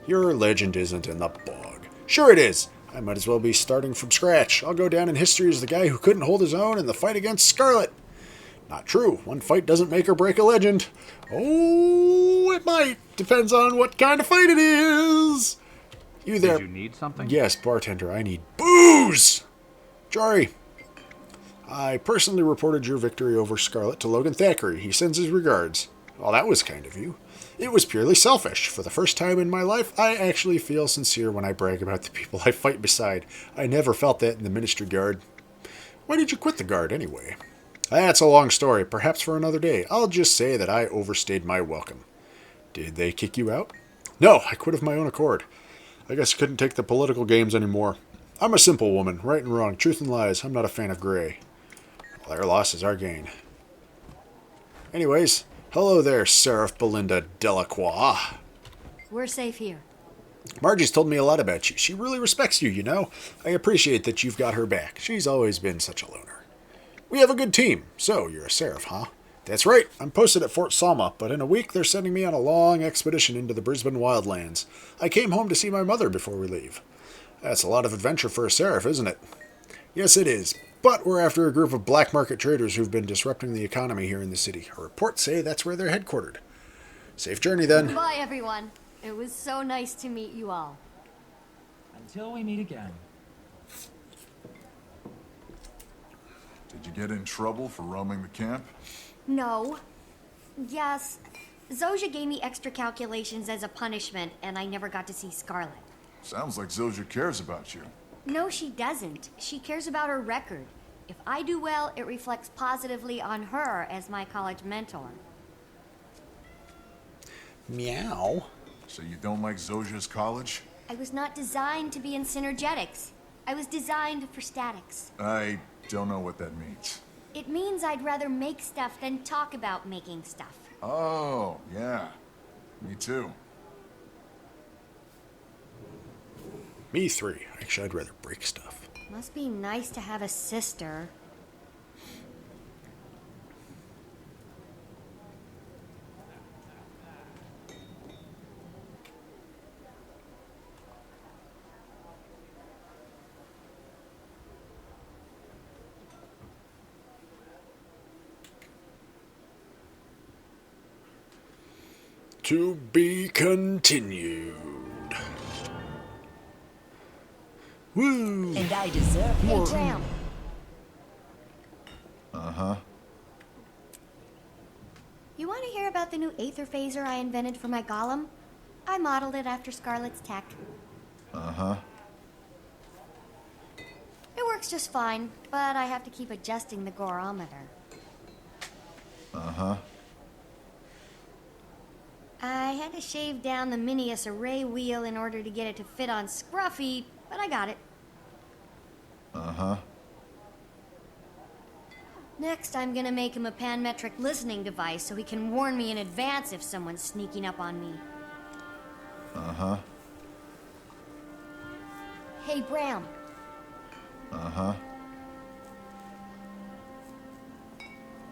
Your legend isn't in the bog. Sure it is. I might as well be starting from scratch. I'll go down in history as the guy who couldn't hold his own in the fight against Scarlet. Not true. One fight doesn't make or break a legend. Oh, it might. Depends on what kind of fight it is. You there? Did you need something? Yes, bartender. I need booze. Jari, I personally reported your victory over Scarlet to Logan Thackeray. He sends his regards. Well, that was kind of you. It was purely selfish. For the first time in my life, I actually feel sincere when I brag about the people I fight beside. I never felt that in the Ministry Guard. Why did you quit the Guard, anyway? That's a long story, perhaps for another day. I'll just say that I overstayed my welcome. Did they kick you out? No, I quit of my own accord. I guess I couldn't take the political games anymore. I'm a simple woman, right and wrong, truth and lies. I'm not a fan of gray. Well, their loss is our gain. Anyways, hello there, Seraph Belinda Delacroix. We're safe here. Margie's told me a lot about you. She really respects you, you know. I appreciate that you've got her back. She's always been such a loner. We have a good team. So, you're a Seraph, huh? That's right. I'm posted at Fort Salma, but in a week they're sending me on a long expedition into the Brisbane wildlands. I came home to see my mother before we leave. That's a lot of adventure for a Seraph, isn't it? Yes, it is. But we're after a group of black market traders who've been disrupting the economy here in the city. Reports say that's where they're headquartered. Safe journey, then. Bye, everyone. It was so nice to meet you all. Until we meet again. Did you get in trouble for roaming the camp? No. Yes. Zojia gave me extra calculations as a punishment, and I never got to see Scarlet. Sounds like Zojia cares about you. No, she doesn't. She cares about her record. If I do well, it reflects positively on her as my college mentor. Meow. So you don't like Zojia's college? I was not designed to be in synergetics. I was designed for statics. I don't know what that means. It means I'd rather make stuff than talk about making stuff. Oh, yeah. Me too. Me three. Actually, I'd rather break stuff. Must be nice to have a sister. To be continued. Woo! And I deserve Hey, Graham. Uh-huh. You want to hear about the new Aether phaser I invented for my golem? I modeled it after Scarlet's tech. Uh-huh. It works just fine, but I have to keep adjusting the gorometer. Uh-huh. I had to shave down the Minius array wheel in order to get it to fit on Scruffy, but I got it. Uh-huh. Next, I'm gonna make him a panmetric listening device so he can warn me in advance if someone's sneaking up on me. Uh-huh. Hey, Bram. Uh-huh.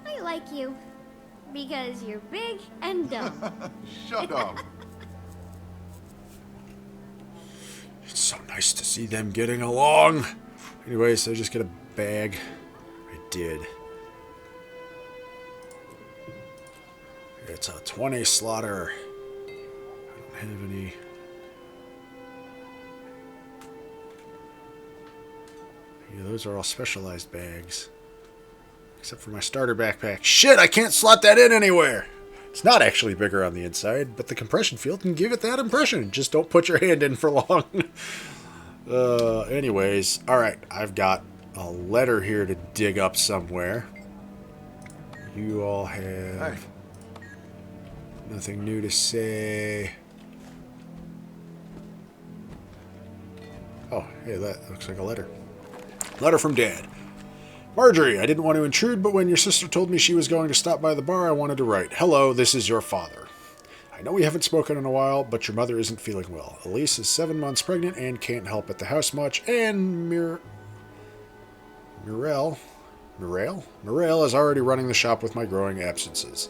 I like you. Because you're big and dumb. Shut up. It's so nice to see them getting along. Anyway, so just get a bag. I did. It's a 20 slaughter. I don't have any. Yeah, those are all specialized bags. Except for my starter backpack. Shit, I can't slot that in anywhere! It's not actually bigger on the inside, but the compression field can give it that impression. Just don't put your hand in for long. Anyways, alright, I've got a letter here to dig up somewhere. You all have nothing new to say. Oh, hey, that looks like a letter. Letter from Dad. Marjorie, I didn't want to intrude, but when your sister told me she was going to stop by the bar, I wanted to write, "Hello, this is your father. I know we haven't spoken in a while, but your mother isn't feeling well. Elise is 7 months pregnant and can't help at the house much, and Mirelle is already running the shop with my growing absences.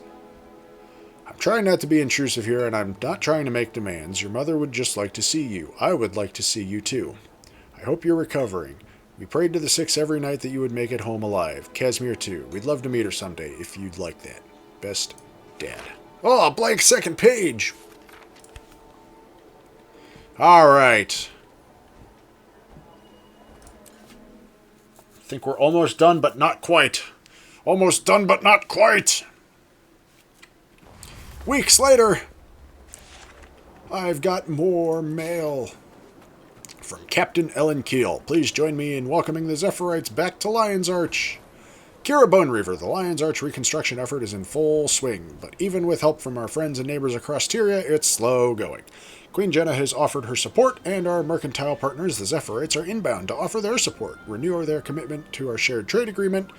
I'm trying not to be intrusive here, and I'm not trying to make demands. Your mother would just like to see you. I would like to see you too. I hope you're recovering. We prayed to the Six every night that you would make it home alive. Casimir too. We'd love to meet her someday, if you'd like that. Best, Dad." Oh, a blank second page! Alright. I think we're almost done, but not quite. Almost done, but not quite! Weeks later, I've got more mail. From Captain Ellen Keel. Please join me in welcoming the Zephyrite back to Lion's Arch. Kira Bone Reaver, the Lion's Arch reconstruction effort is in full swing, but even with help from our friends and neighbors across Tyria, it's slow going. Queen Jenna has offered her support, and our mercantile partners, the Zephyrite, are inbound to offer their support, renew their commitment to our shared trade agreement,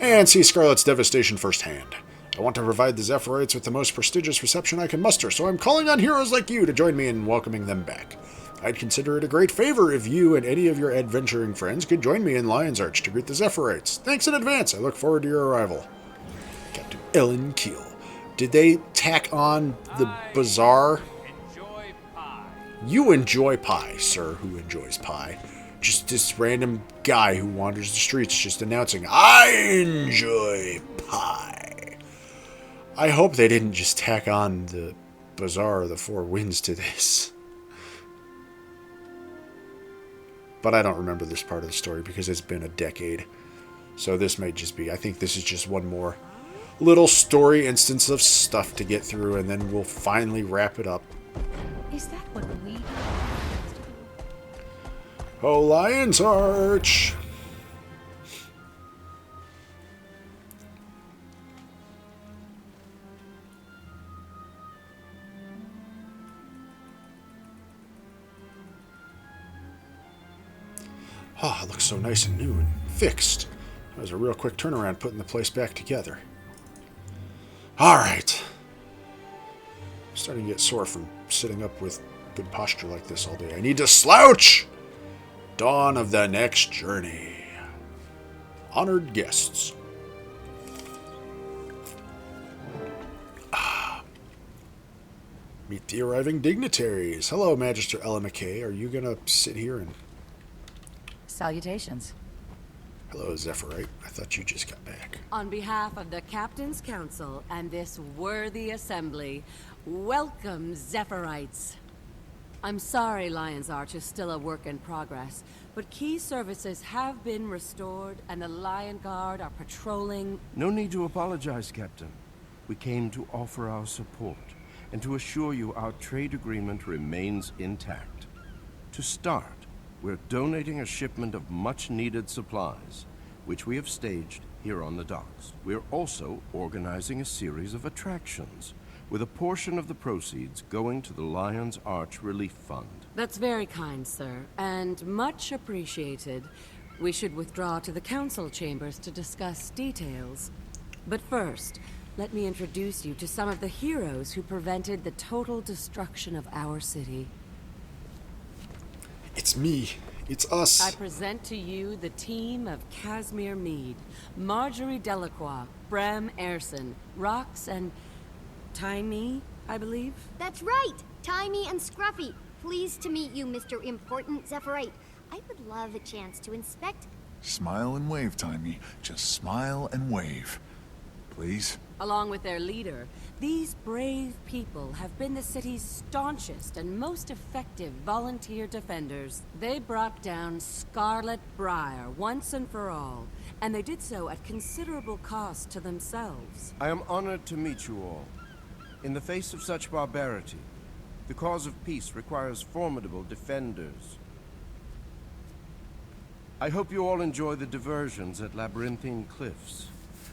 and see Scarlet's devastation firsthand. I want to provide the Zephyrite with the most prestigious reception I can muster, so I'm calling on heroes like you to join me in welcoming them back. I'd consider it a great favor if you and any of your adventuring friends could join me in Lion's Arch to greet the Zephyrite. Thanks in advance. I look forward to your arrival. Captain Ellen Keel. Did they tack on the bazaar? Enjoy pie. You enjoy pie, sir, who enjoys pie. Just this random guy who wanders the streets just announcing, "I enjoy pie." I hope they didn't just tack on the bazaar of the Four Winds to this. But I don't remember this part of the story because it's been a decade. So this may just be, I think this is just one more little story instance of stuff to get through, and then we'll finally wrap it up. Is that what we... Oh, Lion's Arch! Ah, it looks so nice and new and fixed. That was a real quick turnaround putting the place back together. Alright. I'm starting to get sore from sitting up with good posture like this all day. I need to slouch! Dawn of the next journey. Honored guests. Meet the arriving dignitaries. Hello, Magister Ella McKay. Are you gonna sit here and... Salutations. Hello, Zephyrite. I thought you just got back. On behalf of the Captain's Council and this worthy assembly, welcome, Zephyrite. I'm sorry Lion's Arch is still a work in progress, but key services have been restored and the Lion Guard are patrolling... No need to apologize, Captain. We came to offer our support and to assure you our trade agreement remains intact. To start, we're donating a shipment of much-needed supplies, which we have staged here on the docks. We're also organizing a series of attractions, with a portion of the proceeds going to the Lion's Arch Relief Fund. That's very kind, sir, and much appreciated. We should withdraw to the council chambers to discuss details. But first, let me introduce you to some of the heroes who prevented the total destruction of our city. It's me. It's us. I present to you the team of Casimir Meade, Marjorie Delacroix, Bram Erson, Rox, and Timey, I believe? That's right! Timey and Scruffy. Pleased to meet you, Mr. Important Zephyrite. I would love a chance to inspect... Smile and wave, Timey. Just smile and wave. Please? Along with their leader, these brave people have been the city's staunchest and most effective volunteer defenders. They brought down Scarlet Briar once and for all, and they did so at considerable cost to themselves. I am honored to meet you all. In the face of such barbarity, the cause of peace requires formidable defenders. I hope you all enjoy the diversions at Labyrinthine Cliffs.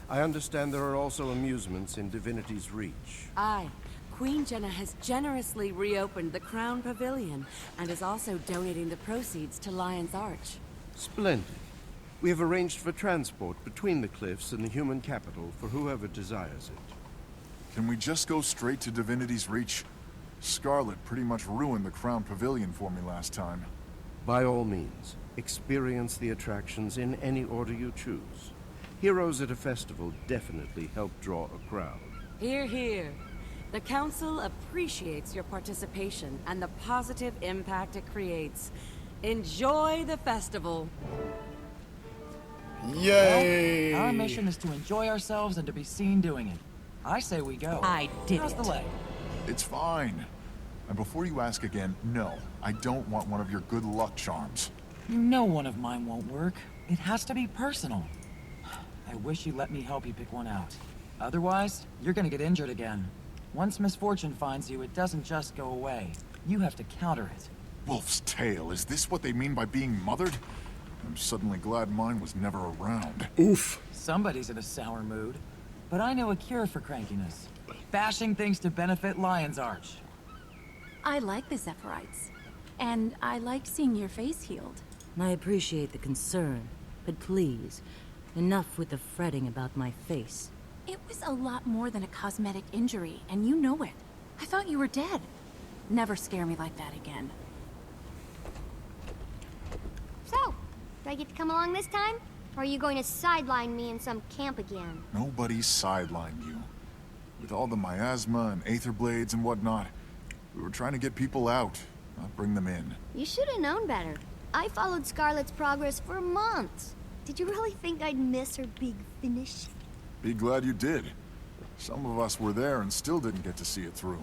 I understand there are also amusements in Divinity's Reach. Aye. Queen Jenna has generously reopened the Crown Pavilion and is also donating the proceeds to Lion's Arch. Splendid. We have arranged for transport between the cliffs and the human capital for whoever desires it. Can we just go straight to Divinity's Reach? Scarlet pretty much ruined the Crown Pavilion for me last time. By all means, experience the attractions in any order you choose. Heroes at a festival definitely help draw a crowd. Hear, hear. The Council appreciates your participation and the positive impact it creates. Enjoy the festival. Yay! Well, our mission is to enjoy ourselves and to be seen doing it. I say we go. I did How's it. the leg? It's fine. And before you ask again, no, I don't want one of your good luck charms. You know one of mine won't work. It has to be personal. I wish you let me help you pick one out. Otherwise, you're gonna get injured again. Once misfortune finds you, it doesn't just go away. You have to counter it. Wolf's tail, is this what they mean by being mothered? I'm suddenly glad mine was never around. Oof. Somebody's in a sour mood. But I know a cure for crankiness. Bashing things to benefit Lion's Arch. I like the Zephyrite. And I like seeing your face healed. I appreciate the concern, but please, enough with the fretting about my face. It was a lot more than a cosmetic injury, and you know it. I thought you were dead. Never scare me like that again. So, do I get to come along this time? Or are you going to sideline me in some camp again? Nobody's sidelined you. With all the miasma and aether blades and whatnot, we were trying to get people out, not bring them in. You should have known better. I followed Scarlet's progress for months. Did you really think I'd miss her big finish? Be glad you did. Some of us were there and still didn't get to see it through.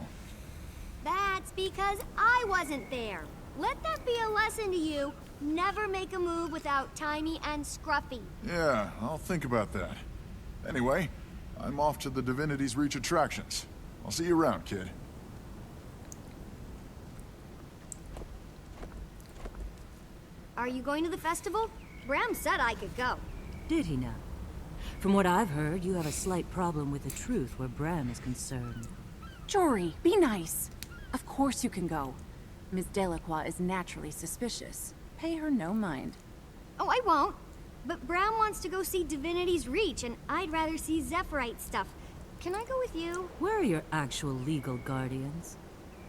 That's because I wasn't there. Let that be a lesson to you. Never make a move without Timey and Scruffy. Yeah, I'll think about that. Anyway, I'm off to the Divinity's Reach attractions. I'll see you around, kid. Are you going to the festival? Bram said I could go. Did he now? From what I've heard, you have a slight problem with the truth where Bram is concerned. Jory, be nice. Of course you can go. Miss Delacroix is naturally suspicious. Pay her no mind. Oh, I won't. But Bram wants to go see Divinity's Reach, and I'd rather see Zephyrite stuff. Can I go with you? Where are your actual legal guardians?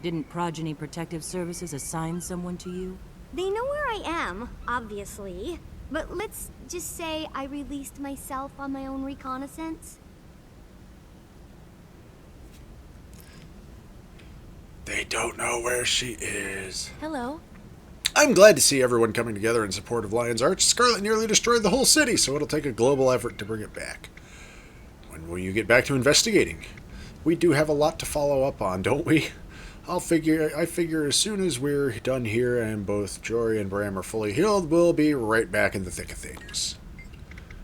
Didn't Progeny Protective Services assign someone to you? They know where I am, obviously. But let's just say I released myself on my own reconnaissance. They don't know where she is. Hello. I'm glad to see everyone coming together in support of Lion's Arch. Scarlet nearly destroyed the whole city, so it'll take a global effort to bring it back. When will you get back to investigating? We do have a lot to follow up on, don't we? I figure as soon as we're done here and both Jory and Bram are fully healed, we'll be right back in the thick of things.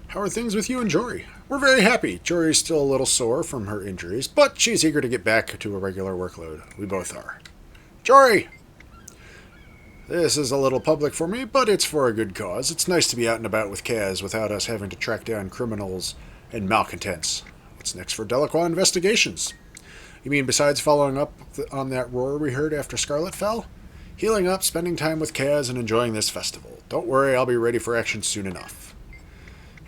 How are things with you and Jory? We're very happy. Jory's still a little sore from her injuries, but she's eager to get back to a regular workload. We both are. Jory! This is a little public for me, but it's for a good cause. It's nice to be out and about with Kaz without us having to track down criminals and malcontents. What's next for Delacroix investigations? You mean besides following up on that roar we heard after Scarlet fell? Healing up, spending time with Kaz, and enjoying this festival. Don't worry, I'll be ready for action soon enough.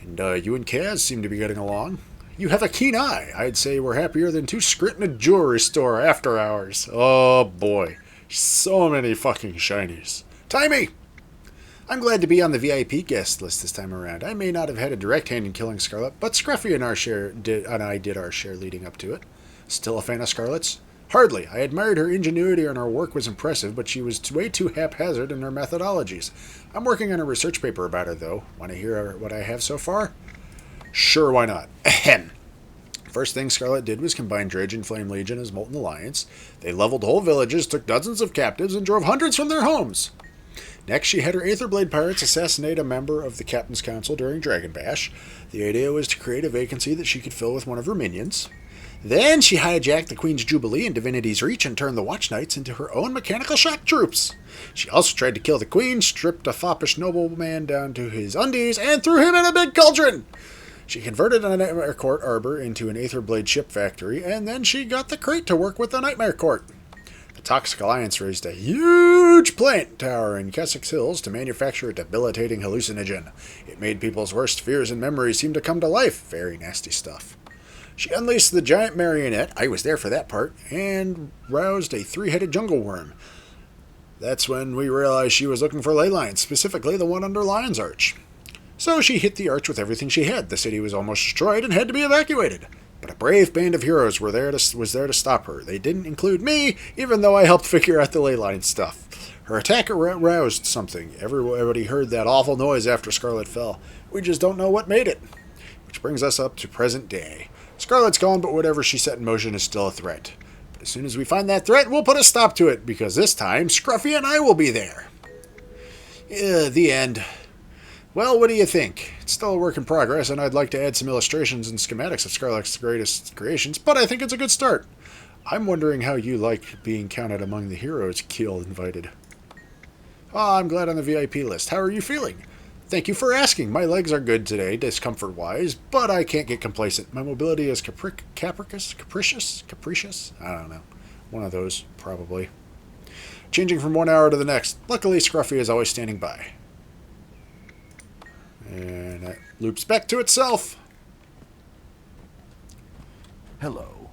And you and Kaz seem to be getting along. You have a keen eye. I'd say we're happier than two scrit in a jewelry store after hours. Oh boy. So many fucking shinies. Timey! I'm glad to be on the VIP guest list this time around. I may not have had a direct hand in killing Scarlet, but Scruffy and I did our share leading up to it. Still a fan of Scarlet's? Hardly. I admired her ingenuity and her work was impressive, but she was way too haphazard in her methodologies. I'm working on a research paper about her, though. Want to hear what I have so far? Sure, why not? Ahem. First thing Scarlet did was combine Dredge and Flame Legion as Molten Alliance. They leveled whole villages, took dozens of captives, and drove hundreds from their homes. Next, she had her Aetherblade pirates assassinate a member of the Captain's Council during Dragon Bash. The idea was to create a vacancy that she could fill with one of her minions. Then she hijacked the Queen's Jubilee and Divinity's Reach and turned the Watch Knights into her own mechanical shock troops. She also tried to kill the Queen, stripped a foppish nobleman down to his undies, and threw him in a big cauldron! She converted a Nightmare Court arbor into an Aetherblade ship factory, and then she got the crate to work with the Nightmare Court. The Toxic Alliance raised a huge plant tower in Kessex Hills to manufacture a debilitating hallucinogen. It made people's worst fears and memories seem to come to life. Very nasty stuff. She unleashed the giant marionette, I was there for that part, and roused a three-headed jungle worm. That's when we realized she was looking for leyline, specifically the one under Lion's Arch. So she hit the arch with everything she had. The city was almost destroyed and had to be evacuated. But a brave band of heroes was there to stop her. They didn't include me, even though I helped figure out the leyline stuff. Her attack aroused something. Everybody heard that awful noise after Scarlet fell. We just don't know what made it. Which brings us up to present day. Scarlet's gone, but whatever she set in motion is still a threat. But as soon as we find that threat, we'll put a stop to it, because this time, Scruffy and I will be there. The end. Well, what do you think? It's still a work in progress, and I'd like to add some illustrations and schematics of Scarlet's greatest creations, but I think it's a good start. I'm wondering how you like being counted among the heroes Keel invited. Oh, I'm glad on the VIP list. How are you feeling? Thank you for asking. My legs are good today, discomfort-wise, but I can't get complacent. My mobility is capricious? I don't know. One of those, probably. Changing from 1 hour to the next. Luckily, Scruffy is always standing by. And that loops back to itself. Hello.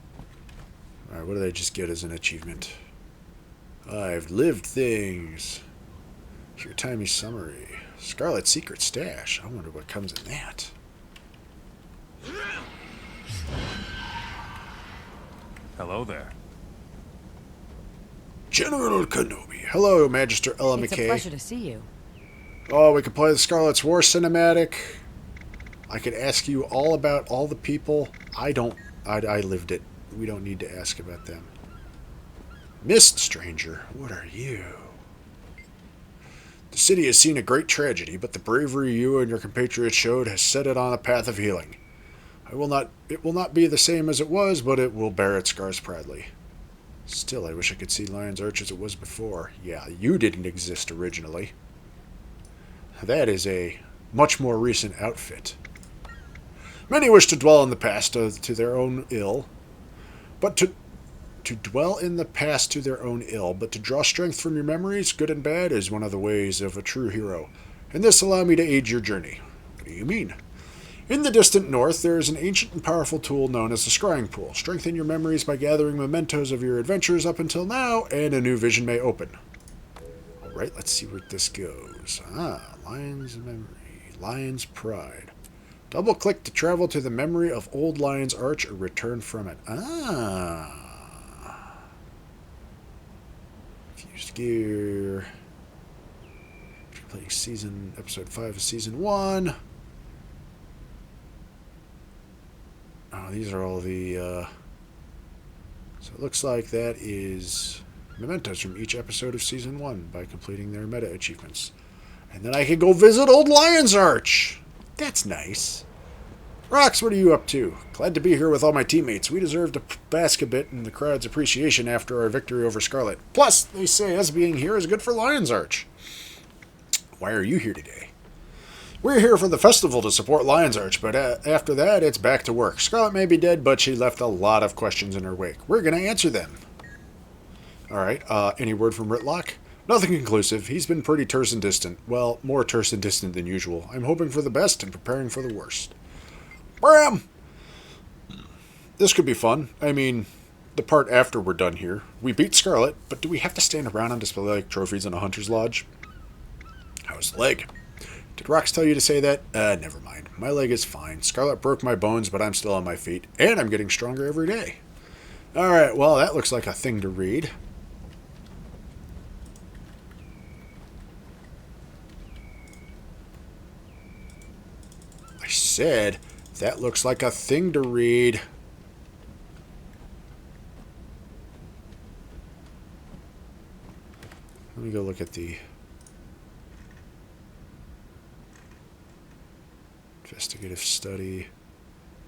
Alright, what did I just get as an achievement? I've lived things. Your timey summary. Scarlet's secret stash. I wonder what comes in that. Hello there. General Kenobi. Hello, Magister Ella It's McKay. a pleasure to see you. Oh, we could play the Scarlet's War cinematic. I could ask you all about all the people. I lived it. We don't need to ask about them. Mist Stranger, what are you? The city has seen a great tragedy, but the bravery you and your compatriots showed has set it on a path of healing. It will not be the same as it was, but it will bear its scars proudly. Still, I wish I could see Lion's Arch as it was before. Yeah, you didn't exist originally. That is a much more recent outfit. Many wish to dwell in the past to their own ill, but to dwell in the past to their own ill, but to draw strength from your memories, good and bad, is one of the ways of a true hero. And this allow me to aid your journey. What do you mean? In the distant north, there is an ancient and powerful tool known as the Scrying Pool. Strengthen your memories by gathering mementos of your adventures up until now, and a new vision may open. Alright, let's see where this goes. Lion's Memory. Lion's Pride. Double-click to travel to the memory of old Lion's Arch or return from it. Fused gear. If you're playing episode 5 of season 1. Oh, these are all the, so it looks like that is mementos from each episode of season 1 by completing their meta achievements. And then I can go visit old Lion's Arch. That's nice. Rox, what are you up to? Glad to be here with all my teammates. We deserve to bask a bit in the crowd's appreciation after our victory over Scarlet. Plus, they say us being here is good for Lion's Arch. Why are you here today? We're here for the festival to support Lion's Arch, but after that, it's back to work. Scarlet may be dead, but she left a lot of questions in her wake. We're going to answer them. Alright, any word from Ritlock? Nothing conclusive. He's been pretty terse and distant. Well, more terse and distant than usual. I'm hoping for the best and preparing for the worst. Bram! This could be fun. I mean, the part after we're done here. We beat Scarlet, but do we have to stand around on display like trophies in a hunter's lodge? How's the leg? Did Rox tell you to say that? Never mind. My leg is fine. Scarlet broke my bones, but I'm still on my feet. And I'm getting stronger every day. Alright, well, that looks like a thing to read. I said, that looks like a thing to read. Let me go look at the investigative study,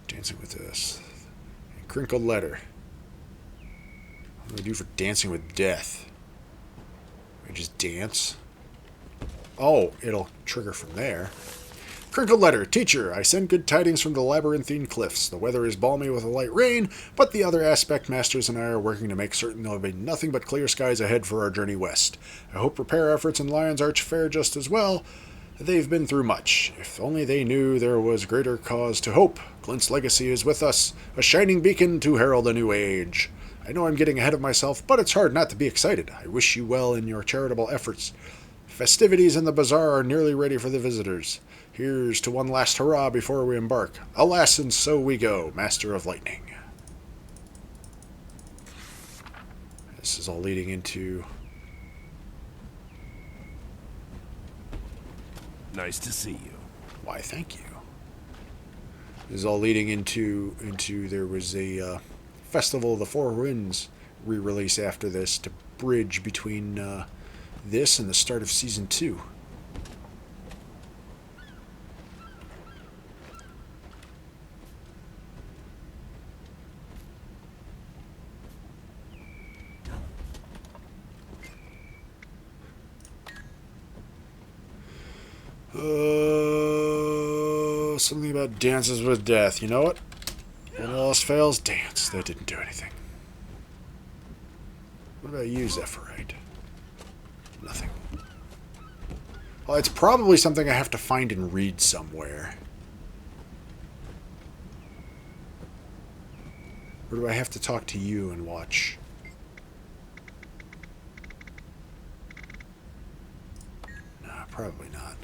dancing with this, and crinkled letter. What do I do for dancing with death? I just dance? Oh, it'll trigger from there. Crinkled letter. Teacher, I send good tidings from the labyrinthine cliffs. The weather is balmy with a light rain, but the other aspect masters and I are working to make certain there will be nothing but clear skies ahead for our journey west. I hope repair efforts in Lion's Arch fare just as well. They've been through much. If only they knew there was greater cause to hope. Clint's legacy is with us, a shining beacon to herald a new age. I know I'm getting ahead of myself, but it's hard not to be excited. I wish you well in your charitable efforts. Festivities in the bazaar are nearly ready for the visitors. Here's to one last hurrah before we embark. Alas, and so we go, Master of Lightning. This is all leading into... Nice to see you. Why, thank you. This is all leading into there was a Festival of the Four Winds re-release after this to bridge between this and the start of Season 2. Something about dances with death. You know what? When all else fails, dance. That didn't do anything. What about you, Zephyrite? Nothing. Well, it's probably something I have to find and read somewhere. Or do I have to talk to you and watch? No, probably not.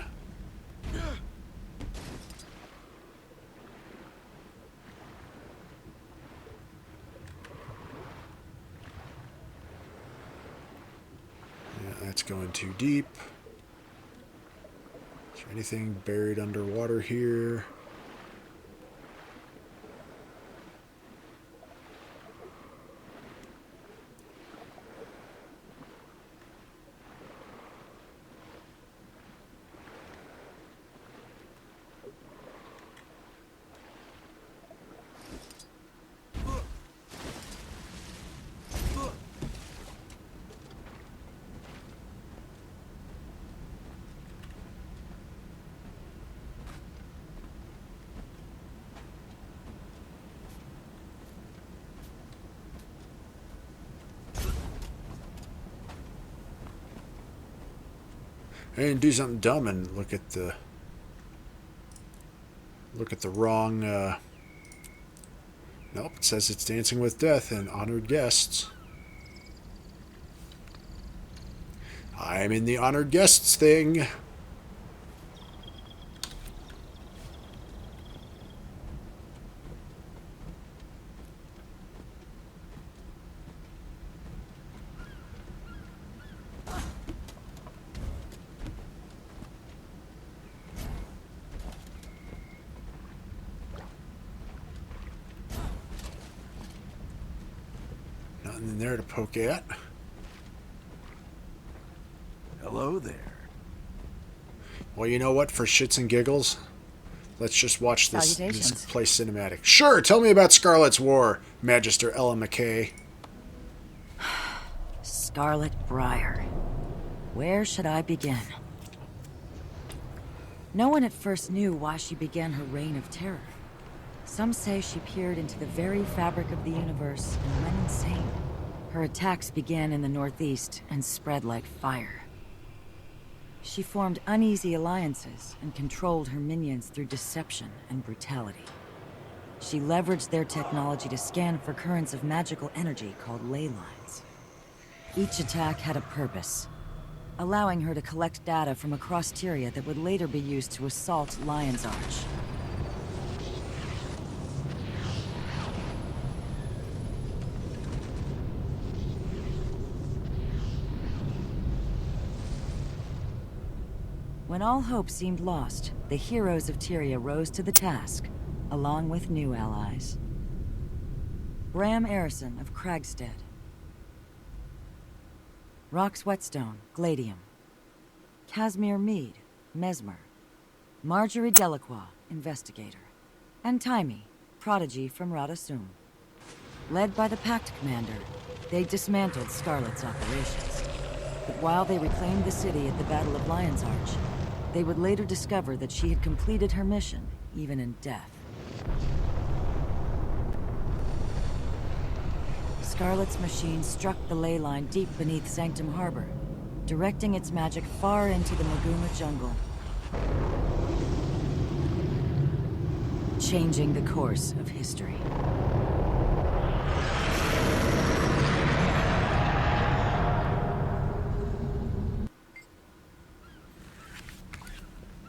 That's going too deep. Is there anything buried underwater here? I didn't do something dumb and look at the wrong. Nope, it says it's Dancing with Death and honored guests. I'm in the honored guests thing. Nothing in there to poke at. Hello there. Well, you know what? For shits and giggles, let's just watch this Salutations. play cinematic. Sure, tell me about Scarlet's War, Magister Ella McKay. Scarlet Briar. Where should I begin? No one at first knew why she began her reign of terror. Some say she peered into the very fabric of the universe and went insane. Her attacks began in the northeast and spread like fire. she formed uneasy alliances and controlled her minions through deception and brutality. She leveraged their technology to scan for currents of magical energy called leylines. Each attack had a purpose, allowing her to collect data from across Tyria that would later be used to assault Lion's Arch. When all hope seemed lost, the heroes of Tyria rose to the task, along with new allies. Bram Erison of Kragstead. Rox Whetstone, Gladium. Casimir Mead, Mesmer. Marjorie Delacroix, Investigator. And Taimi, Prodigy from Radasum. Led by the Pact Commander, they dismantled Scarlet's operations. But while they reclaimed the city at the Battle of Lion's Arch, they would later discover that she had completed her mission, even in death. Scarlet's machine struck the ley line deep beneath Sanctum Harbor, directing its magic far into the Maguma jungle, changing the course of history.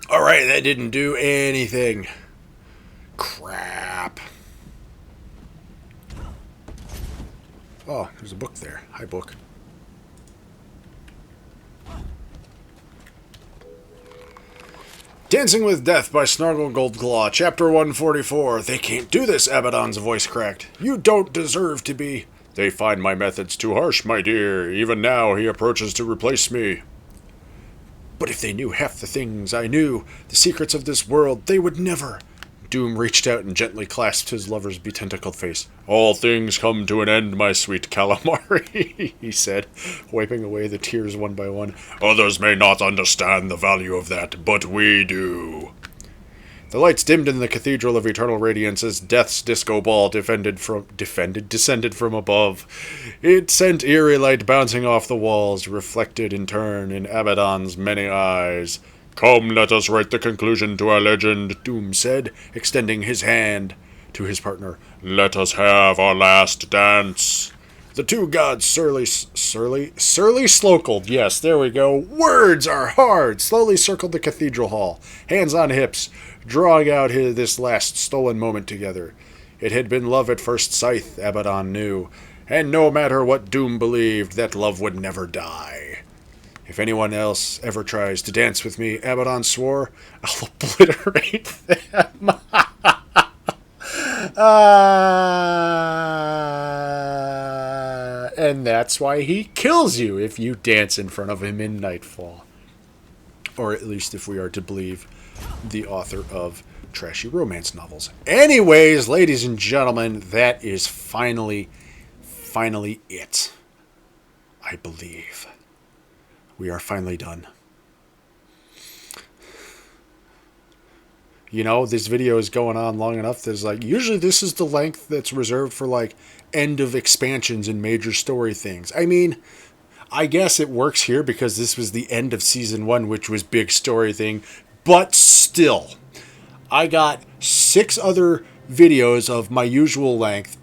Alright, that didn't do anything. Crap. Oh, there's a book there. Hi, book. Dancing with Death by Snargle Goldclaw, Chapter 144. They can't do this, Abaddon's voice cracked. You don't deserve to be. They find my methods too harsh, my dear. Even now he approaches to replace me. But if they knew half the things I knew, the secrets of this world, they would never. Doom reached out and gently clasped his lover's betentacled face. All things come to an end, my sweet calamari, he said, wiping away the tears one by one. Others may not understand the value of that, but we do. The lights dimmed in the Cathedral of Eternal Radiance as Death's disco ball descended from above. It sent eerie light bouncing off the walls, reflected in turn in Abaddon's many eyes. Come, let us write the conclusion to our legend, Doom said, extending his hand to his partner. Let us have our last dance. The two gods slowly slockled. Yes, there we go. Words are hard. Slowly circled the cathedral hall, hands on hips, drawing out this last stolen moment together. It had been love at first sight, Abaddon knew, and no matter what Doom believed, that love would never die. If anyone else ever tries to dance with me, Abaddon swore, I'll obliterate them. And that's why he kills you if you dance in front of him in Nightfall. Or at least if we are to believe the author of trashy romance novels. Anyways, ladies and gentlemen, that is finally it. I believe. We are finally done. You know, this video is going on long enough that it's like, usually this is the length that's reserved for, like, end of expansions and major story things. I mean, I guess it works here because this was the end of Season 1, which was big story thing. But still, I got 6 other videos of my usual length,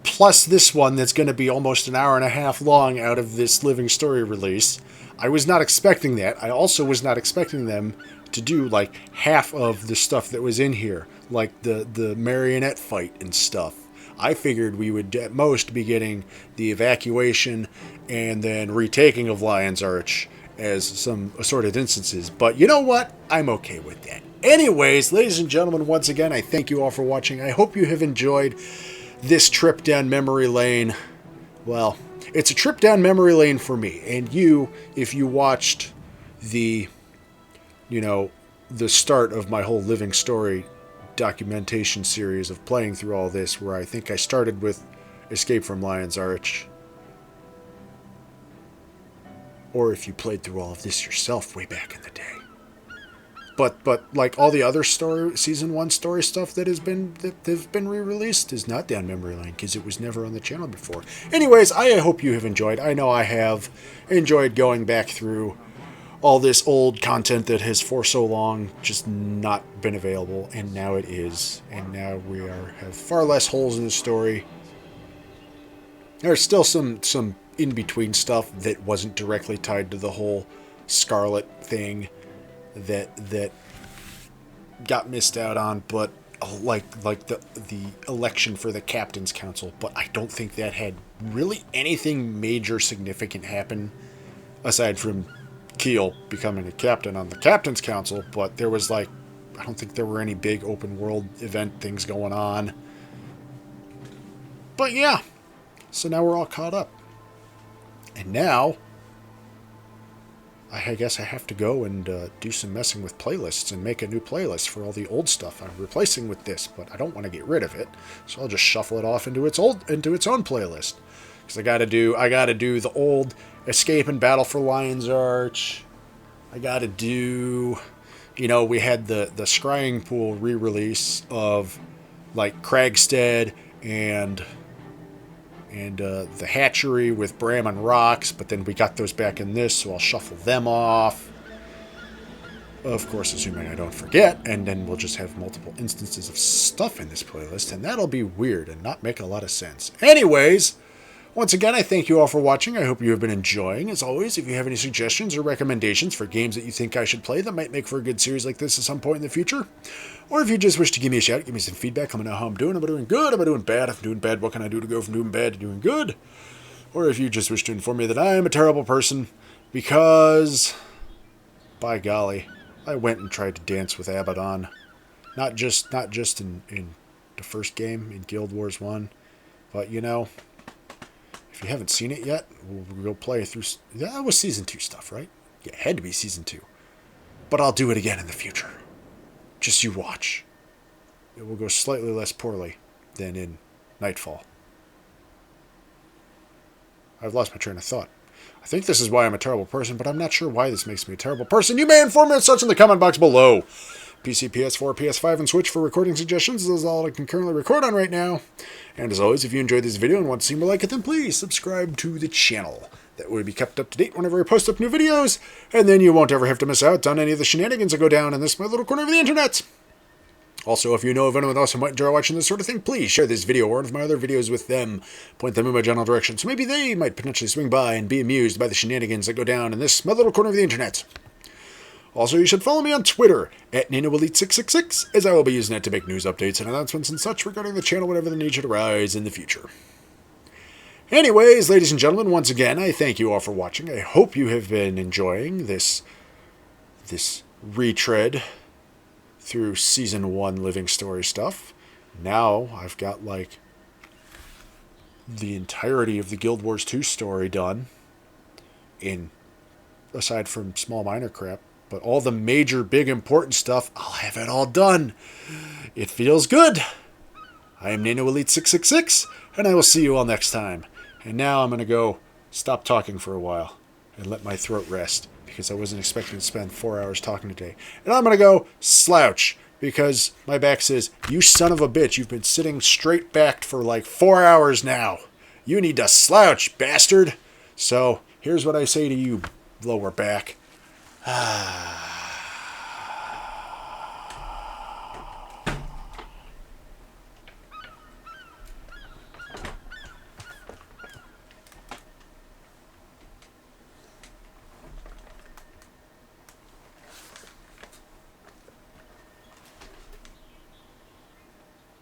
plus this one that's going to be almost an hour and a half long out of this Living Story release. I was not expecting that. I also was not expecting them to do like half of the stuff that was in here, like the marionette fight and stuff. I figured we would at most be getting the evacuation and then retaking of Lion's Arch as some assorted instances. But you know what? I'm okay with that. Anyways, ladies and gentlemen, once again, I thank you all for watching. I hope you have enjoyed this trip down memory lane. Well, it's a trip down memory lane for me. And you, if you watched the, the start of my whole Living Story documentation series of playing through all this, where I think I started with Escape from Lion's Arch, or if you played through all of this yourself way back in the day. But like all the other season 1 story stuff that have been re-released is not down memory lane because it was never on the channel before. Anyways, I hope you have enjoyed. I know I have enjoyed going back through all this old content that has for so long just not been available, and now it is. And now we have far less holes in the story. There's still some in-between stuff that wasn't directly tied to the whole Scarlet thing that got missed out on, but like the election for the Captain's Council. But I don't think that had really anything major significant happen aside from Keel becoming a captain on the Captain's Council. But there was I don't think there were any big open world event things going on. But yeah, so now we're all caught up. And now I guess I have to go and do some messing with playlists and make a new playlist for all the old stuff I'm replacing with this, but I don't want to get rid of it, so I'll just shuffle it off into its own playlist. Because I gotta do the old Escape and Battle for Lion's Arch. I gotta do, we had the Scrying Pool re-release of Cragstead and the Hatchery with Bram and Rocks, but then we got those back in this, so I'll shuffle them off. Of course, assuming I don't forget, and then we'll just have multiple instances of stuff in this playlist, and that'll be weird and not make a lot of sense. Anyways, once again, I thank you all for watching. I hope you have been enjoying. As always, if you have any suggestions or recommendations for games that you think I should play that might make for a good series like this at some point in the future, or if you just wish to give me a shout, give me some feedback, let me know how I'm doing. Am I doing good? Am I doing bad? If I'm doing bad, what can I do to go from doing bad to doing good? Or if you just wish to inform me that I am a terrible person because, by golly, I went and tried to dance with Abaddon. Not just in the first game, in Guild Wars 1, but if you haven't seen it yet, we'll play through. That was Season 2 stuff, right? Yeah, it had to be Season 2. But I'll do it again in the future. Just you watch. It will go slightly less poorly than in Nightfall. I've lost my train of thought. I think this is why I'm a terrible person, but I'm not sure why this makes me a terrible person. You may inform me of such in the comment box below. PC, PS4, PS5, and Switch for recording suggestions. This is all I can currently record on right now. And as always, if you enjoyed this video and want to see more like it, then please subscribe to the channel. That way be kept up to date whenever I post up new videos, and then you won't ever have to miss out on any of the shenanigans that go down in this my little corner of the internet. Also, if you know of anyone else who might enjoy watching this sort of thing, please share this video or one of my other videos with them. Point them in my general direction, so maybe they might potentially swing by and be amused by the shenanigans that go down in this my little corner of the internet. Also, you should follow me on Twitter at NanoElite666, as I will be using it to make news updates and announcements and such regarding the channel whenever the need should arise in the future. Anyways, ladies and gentlemen, once again, I thank you all for watching. I hope you have been enjoying this retread through Season 1 Living Story stuff. Now, I've got, the entirety of the Guild Wars 2 story done, aside from small minor crap. But all the major, big, important stuff, I'll have it all done. It feels good. I am NanoElite666, and I will see you all next time. And now I'm going to go stop talking for a while and let my throat rest, because I wasn't expecting to spend 4 hours talking today. And I'm going to go slouch, because my back says, you son of a bitch, you've been sitting straight backed for 4 hours now. You need to slouch, bastard. So here's what I say to you, lower back. Ah.